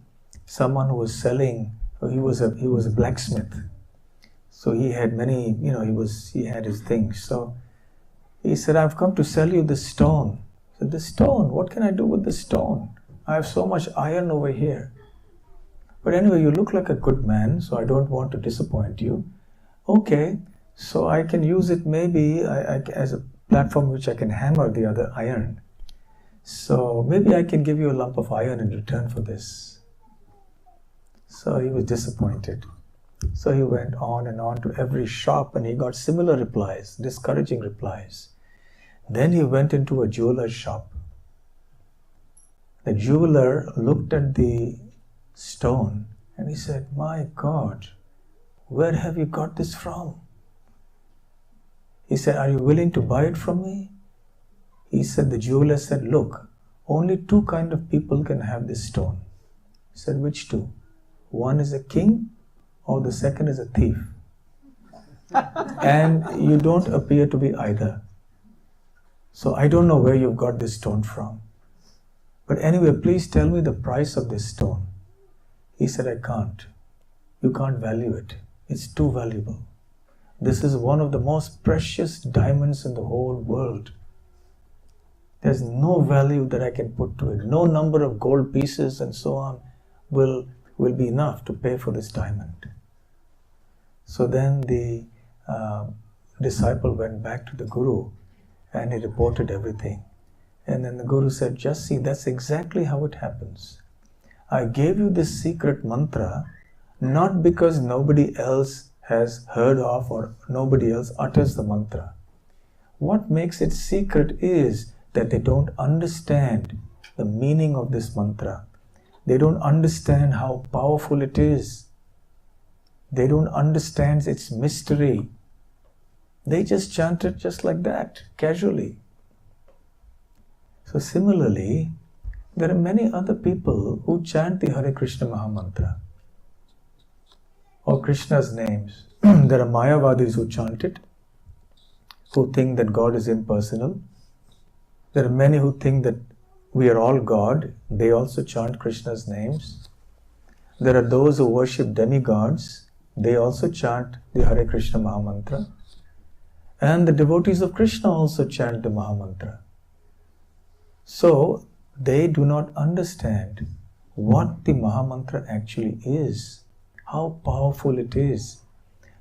someone who was selling, he was a blacksmith. So he had many, he had his things. So he said, I've come to sell you this stone. I said, this stone, what can I do with this stone? I have so much iron over here. But anyway, you look like a good man, so I don't want to disappoint you. Okay, so I can use it maybe as a platform which I can hammer the other iron. So maybe I can give you a lump of iron in return for this. So he was disappointed. So he went on and on to every shop and he got similar replies, discouraging replies. Then he went into a jeweler's shop. The jeweler looked at the stone and he said, my God, where have you got this from? He said, are you willing to buy it from me? He said, the jeweler said, look, only 2 kinds of people can have this stone. He said, which 2? One is a king or the second is a thief. And you don't appear to be either. So I don't know where you've got this stone from. But anyway, please tell me the price of this stone. He said, I can't. You can't value it. It's too valuable. This is one of the most precious diamonds in the whole world. There's no value that I can put to it. No number of gold pieces and so on will be enough to pay for this diamond. So then the disciple went back to the Guru and he reported everything. And then the Guru said, just see, that's exactly how it happens. I gave you this secret mantra not because nobody else has heard of or nobody else utters the mantra. What makes it secret is that they don't understand the meaning of this mantra. They don't understand how powerful it is. They don't understand its mystery. They just chant it just like that, casually. So similarly, there are many other people who chant the Hare Krishna Mahamantra or Krishna's names. There are Mayavadis who chant it, who think that God is impersonal. There are many who think that we are all God. They also chant Krishna's names. There are those who worship demigods. They also chant the Hare Krishna Mahamantra. And the devotees of Krishna also chant the Mahamantra. So, they do not understand what the Mahamantra actually is, how powerful it is.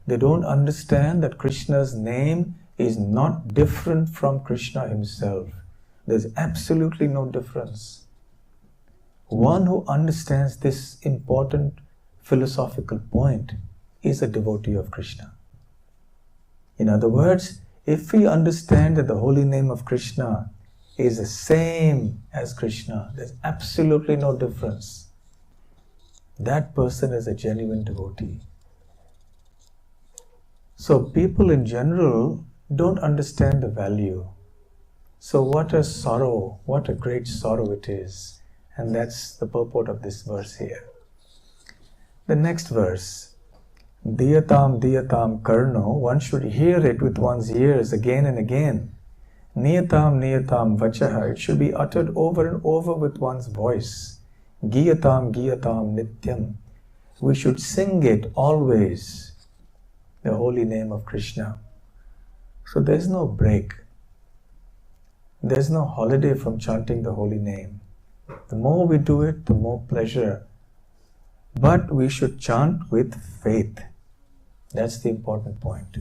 They don't understand that Krishna's name is not different from Krishna himself. There's absolutely no difference. One who understands this important philosophical point is a devotee of Krishna. In other words, if we understand that the holy name of Krishna is the same as Krishna, there's absolutely no difference, that person is a genuine devotee. So people in general don't understand the value. So what a sorrow, what a great sorrow it is. And that's the purport of this verse here. The next verse, Diyatam Diyatam Karno, one should hear it with one's ears again and again. Niyatam Niyatam Vachaha, it should be uttered over and over with one's voice. Giyatam Giyatam Nityam, we should sing it always, the holy name of Krishna. So there's no break. There's no holiday from chanting the holy name. The more we do it, the more pleasure. But we should chant with faith. That's the important point.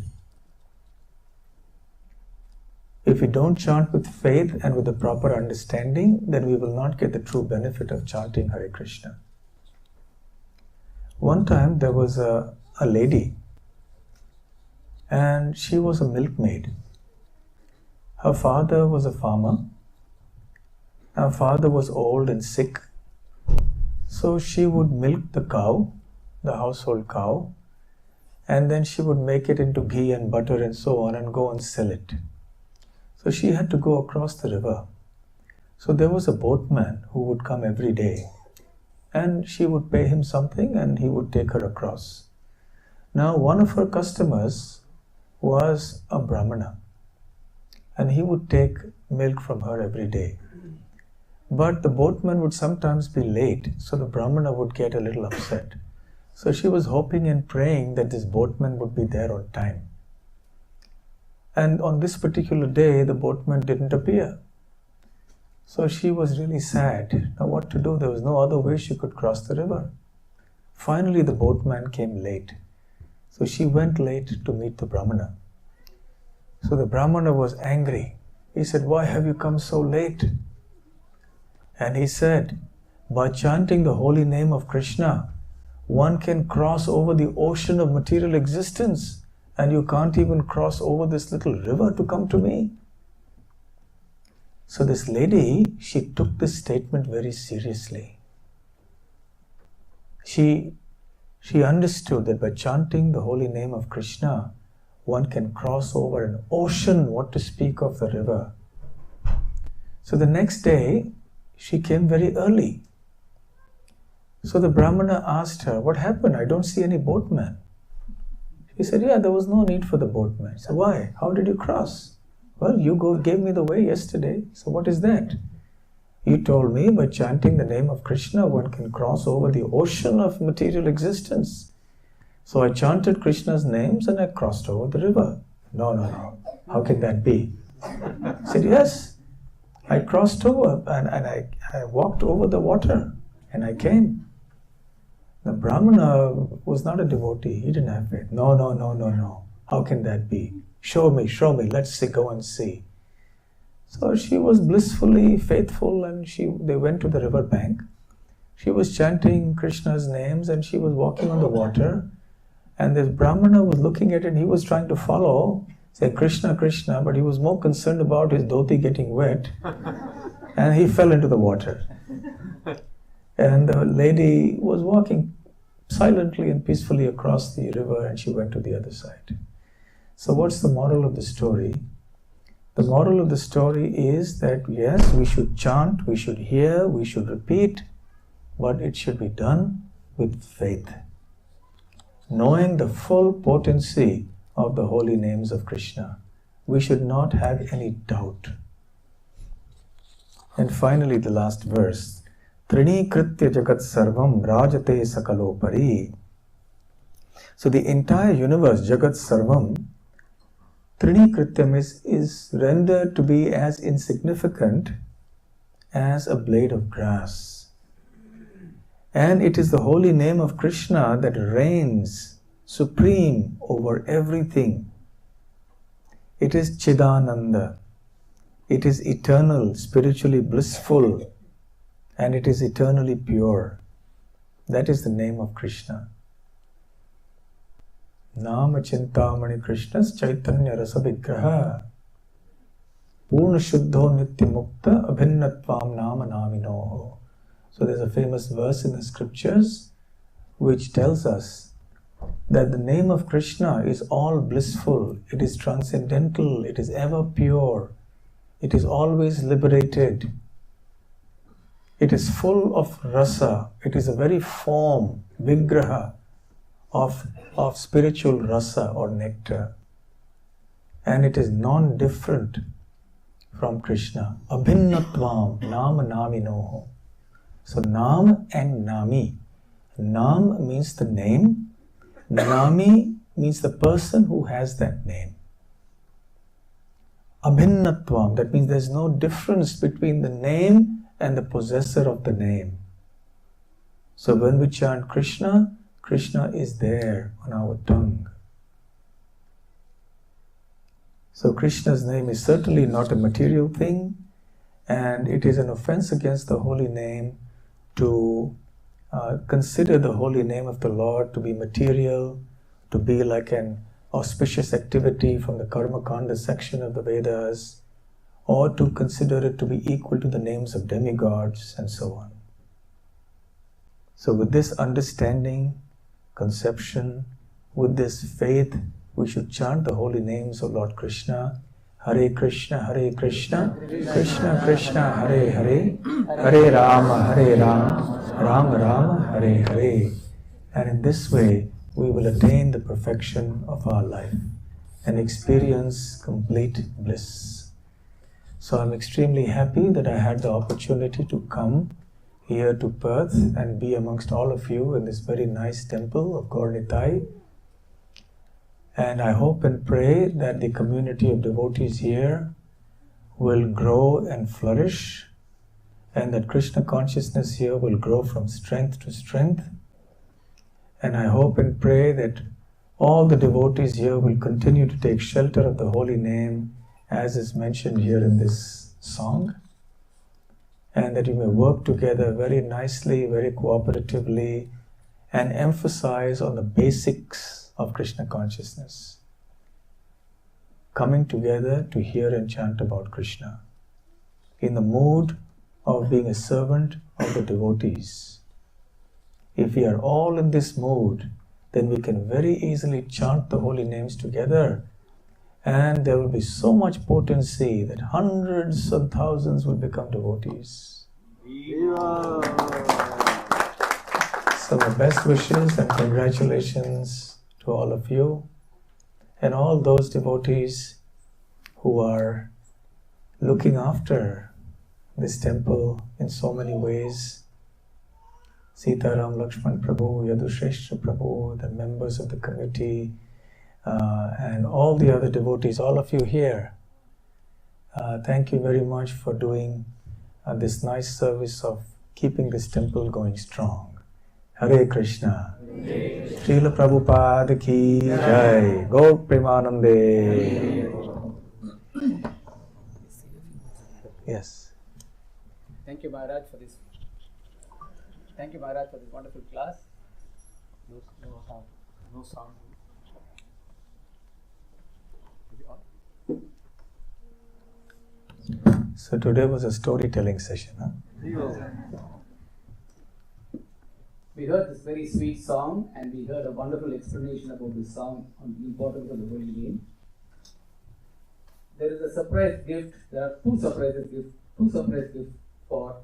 If we don't chant with faith and with the proper understanding, then we will not get the true benefit of chanting Hare Krishna. One time there was a lady, and she was a milkmaid. Her father was a farmer. Her father was old and sick. So she would milk the cow, the household cow, and then she would make it into ghee and butter and so on and go and sell it. So she had to go across the river. So there was a boatman who would come every day, and she would pay him something and he would take her across. Now one of her customers was a Brahmana, and he would take milk from her every day. But the boatman would sometimes be late, so the Brahmana would get a little upset. So she was hoping and praying that this boatman would be there on time. And on this particular day, the boatman didn't appear. So she was really sad. Now what to do? There was no other way she could cross the river. Finally, the boatman came late. So she went late to meet the Brahmana. So the Brahmana was angry. He said, "Why have you come so late?" And he said, "By chanting the holy name of Krishna, one can cross over the ocean of material existence, and you can't even cross over this little river to come to me." So this lady, she took this statement very seriously. She understood that by chanting the holy name of Krishna, one can cross over an ocean, what to speak of the river. So the next day, she came very early. So the Brahmana asked her, "What happened? I don't see any boatman." She said, "Yeah, there was no need for the boatman." He said, "Why? How did you cross?" "Well, you gave me the way yesterday." So what is that? "You told me by chanting the name of Krishna, one can cross over the ocean of material existence. So I chanted Krishna's names and I crossed over the river." No. How can that be? He said, "Yes. I crossed over and I walked over the water and I came." The Brahmana was not a devotee. He didn't have faith. No. How can that be? Show me. Let's see, go and see. So she was blissfully faithful, and they went to the river bank. She was chanting Krishna's names and she was walking on the water. And this Brahmana was looking at it and he was trying to follow, say Krishna, Krishna, but he was more concerned about his dhoti getting wet. And he fell into the water. And the lady was walking silently and peacefully across the river, and she went to the other side. So what's the moral of the story? The moral of the story is that yes, we should chant, we should hear, we should repeat, but it should be done with faith, knowing the full potency of the holy names of Krishna. We should not have any doubt. And finally, the last verse. Trini kritya jagat sarvam rajate sakalopari. So the entire universe, jagat sarvam, Trini krityam is rendered to be as insignificant as a blade of grass. And it is the holy name of Krishna that reigns supreme over everything. It is Chidananda. It is eternal, spiritually blissful, and it is eternally pure. That is the name of Krishna. Nama Chintamani Krishnas Chaitanya Rasa Vigraha Purna Shuddho Nitya Mukta Abhinnatvam Nama Naminoho. So there's a famous verse in the scriptures which tells us that the name of Krishna is all blissful, it is transcendental, it is ever pure, it is always liberated, it is full of rasa, it is a very form, vigraha, of spiritual rasa or nectar, and it is non-different from Krishna. Abhinnatvam nama naminoho. So Nam and Nami. Nam means the name, Nami means the person who has that name. Abhinnatvam, that means there's no difference between the name and the possessor of the name. So when we chant Krishna, Krishna is there on our tongue. So Krishna's name is certainly not a material thing, and it is an offense against the holy name to consider the holy name of the Lord to be material, to be like an auspicious activity from the Karma Kanda section of the Vedas, or to consider it to be equal to the names of demigods and so on. So with this understanding, conception, with this faith, we should chant the holy names of Lord Krishna. Hare Krishna, Krishna Krishna, Hare Hare, Hare Rama, Rama Rama, Hare Hare. And in this way, we will attain the perfection of our life and experience complete bliss. So I'm extremely happy that I had the opportunity to come here to Perth and be amongst all of you in this very nice temple of Gaur Nitai. And I hope and pray that the community of devotees here will grow and flourish, and that Krishna consciousness here will grow from strength to strength. And I hope and pray that all the devotees here will continue to take shelter of the holy name as is mentioned here in this song, and that you may work together very nicely, very cooperatively, and emphasize on the basics of Krishna consciousness. Coming together to hear and chant about Krishna in the mood of being a servant of the devotees. If we are all in this mood, then we can very easily chant the holy names together, and there will be so much potency that hundreds and thousands will become devotees. So my best wishes and congratulations to all of you and all those devotees who are looking after this temple in so many ways. Sitaram, Lakshman Prabhu, Yadushreshtra Prabhu, the members of the committee, and all the other devotees, all of you here. Thank you very much for doing this nice service of keeping this temple going strong. Hare Krishna. Srila Prabhupada ki jai. Gaur Premanande. Yes. Thank you, Maharaj, for this. Thank you, Maharaj, for this wonderful class. No sound. No sound. So today was a storytelling session, huh? We heard this very sweet song, and we heard a wonderful explanation about this song on the importance of the holy name. There is a surprise gift. There are two surprise gifts for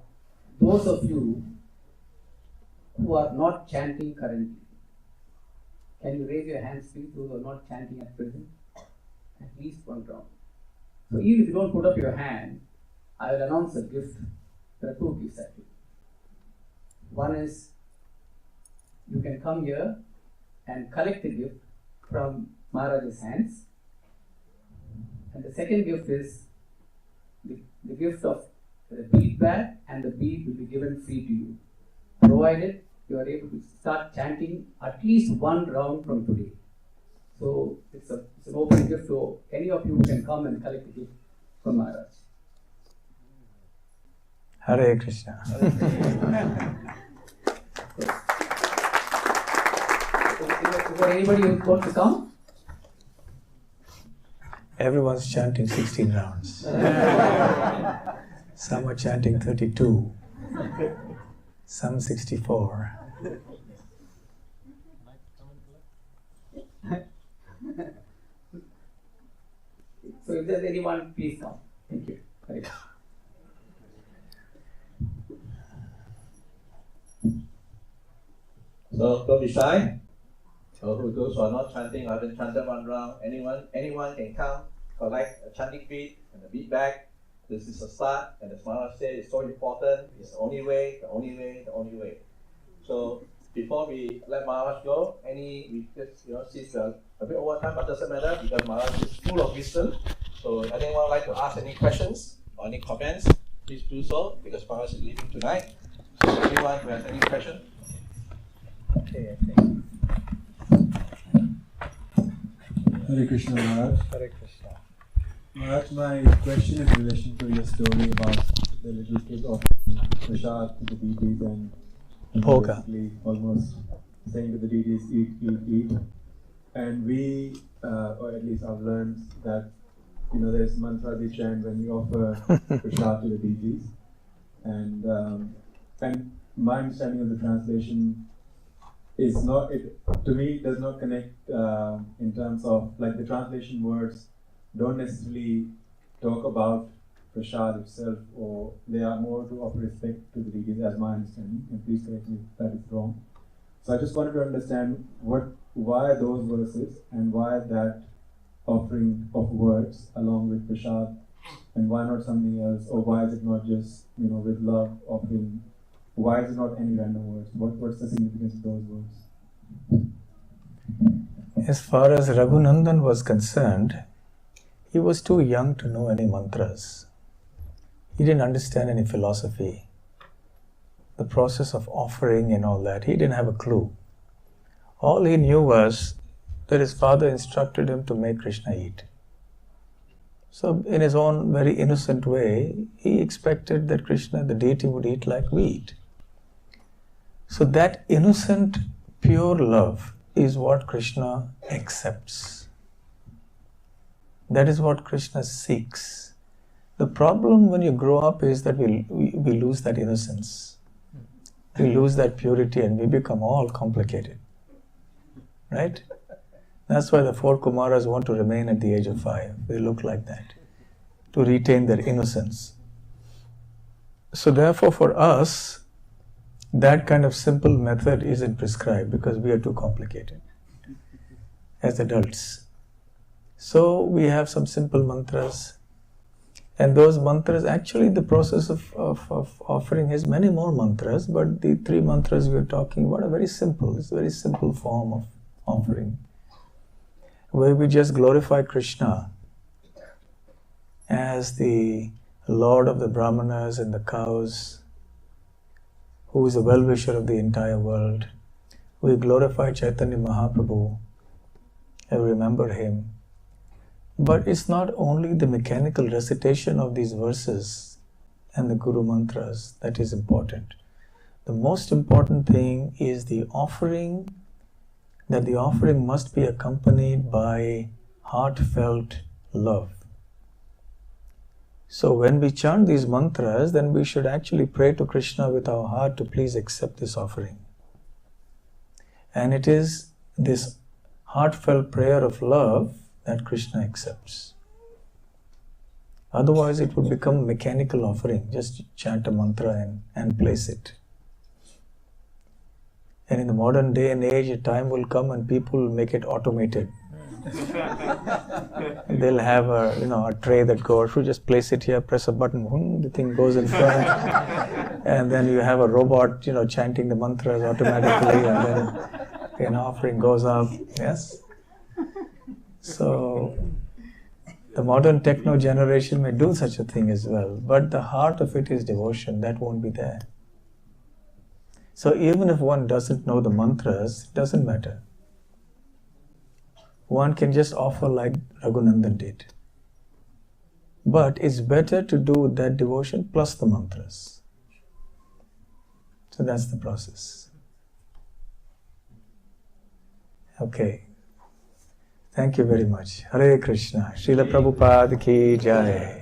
those of you who are not chanting currently. Can you raise your hands, please, those who are not chanting at present? At least one round. So even if you don't put up your hand, I will announce a gift. There are two gifts actually. One is you can come here and collect the gift from Maharaj's hands. And the second gift is the gift of the bead bag, and the bead will be given free to you, provided you are able to start chanting at least one round from today. So it's an open gift, so any of you can come and collect the gift from Maharaj. Hare Krishna. Is there anybody who wants to come? Everyone's chanting 16 rounds. Some are chanting 32. Some 64. So if there's anyone, please come. Thank you. Hare Krishna. So don't be shy. So those who are not chanting, or haven't chanted one round, anyone can come, collect a chanting beat and a beat back. This is a start, and as Maharaj said, it's so important. It's the only way, the only way, the only way. So before we let Maharaj go, we just since we're a bit over time, but doesn't matter because Maharaj is full of wisdom. So anyone like to ask any questions or any comments, please do so because Maharaj is leaving tonight. So anyone who has any question? Okay, I think. Hare Krishna Maharaj. Hare Krishna. Maharaj, my question is in relation to your story about the little kid offering prasad to the deities and Bhoga. basically almost saying to the deities, eat, eat, eat. And we, or at least I've learned that, there's mantra we chant when we offer prasad to the deities. And my understanding of the translation is not, to me, does not connect in terms of, like, the translation words don't necessarily talk about prasad itself, or they are more to offer respect to the deities, as my understanding, and please correct me if that is wrong. So I just wanted to understand why those verses and why that offering of words along with prasad, and why not something else, or why is it not just, with love offering? Why is it not any random words? What's the significance of those words? As far as Raghunandan was concerned, he was too young to know any mantras. He didn't understand any philosophy. The process of offering and all that, he didn't have a clue. All he knew was that his father instructed him to make Krishna eat. So in his own very innocent way, he expected that Krishna, the deity, would eat like we eat. So that innocent, pure love is what Krishna accepts. That is what Krishna seeks. The problem when you grow up is that we lose that innocence. We lose that purity and we become all complicated. Right? That's why the 4 Kumaras want to remain at the age of 5. They look like that, to retain their innocence. So therefore for us, that kind of simple method isn't prescribed because we are too complicated as adults. So we have some simple mantras, and those mantras, actually the process of offering has many more mantras, but the 3 mantras we are talking about are very simple. It's a very simple form of offering, where we just glorify Krishna as the Lord of the Brahmanas and the cows, who is the well-wisher of the entire world. We glorify Chaitanya Mahaprabhu and remember him. But it's not only the mechanical recitation of these verses and the Guru mantras that is important. The most important thing is the offering, that the offering must be accompanied by heartfelt love. So when we chant these mantras, then we should actually pray to Krishna with our heart to please accept this offering. And it is this heartfelt prayer of love that Krishna accepts. Otherwise it would become mechanical offering, just chant a mantra and place it. And in the modern day and age, a time will come when people will make it automated. They'll have a tray that goes, you just place it here, press a button, the thing goes in front, and then you have a robot, chanting the mantras automatically, and then offering goes up. Yes. So the modern techno generation may do such a thing as well, but the heart of it is devotion. That won't be there. So even if one doesn't know the mantras, it doesn't matter. One can just offer like Raghunandan did. But it's better to do that devotion plus the mantras. So that's the process. Okay. Thank you very much. Hare Krishna. Srila Prabhupada ki jai.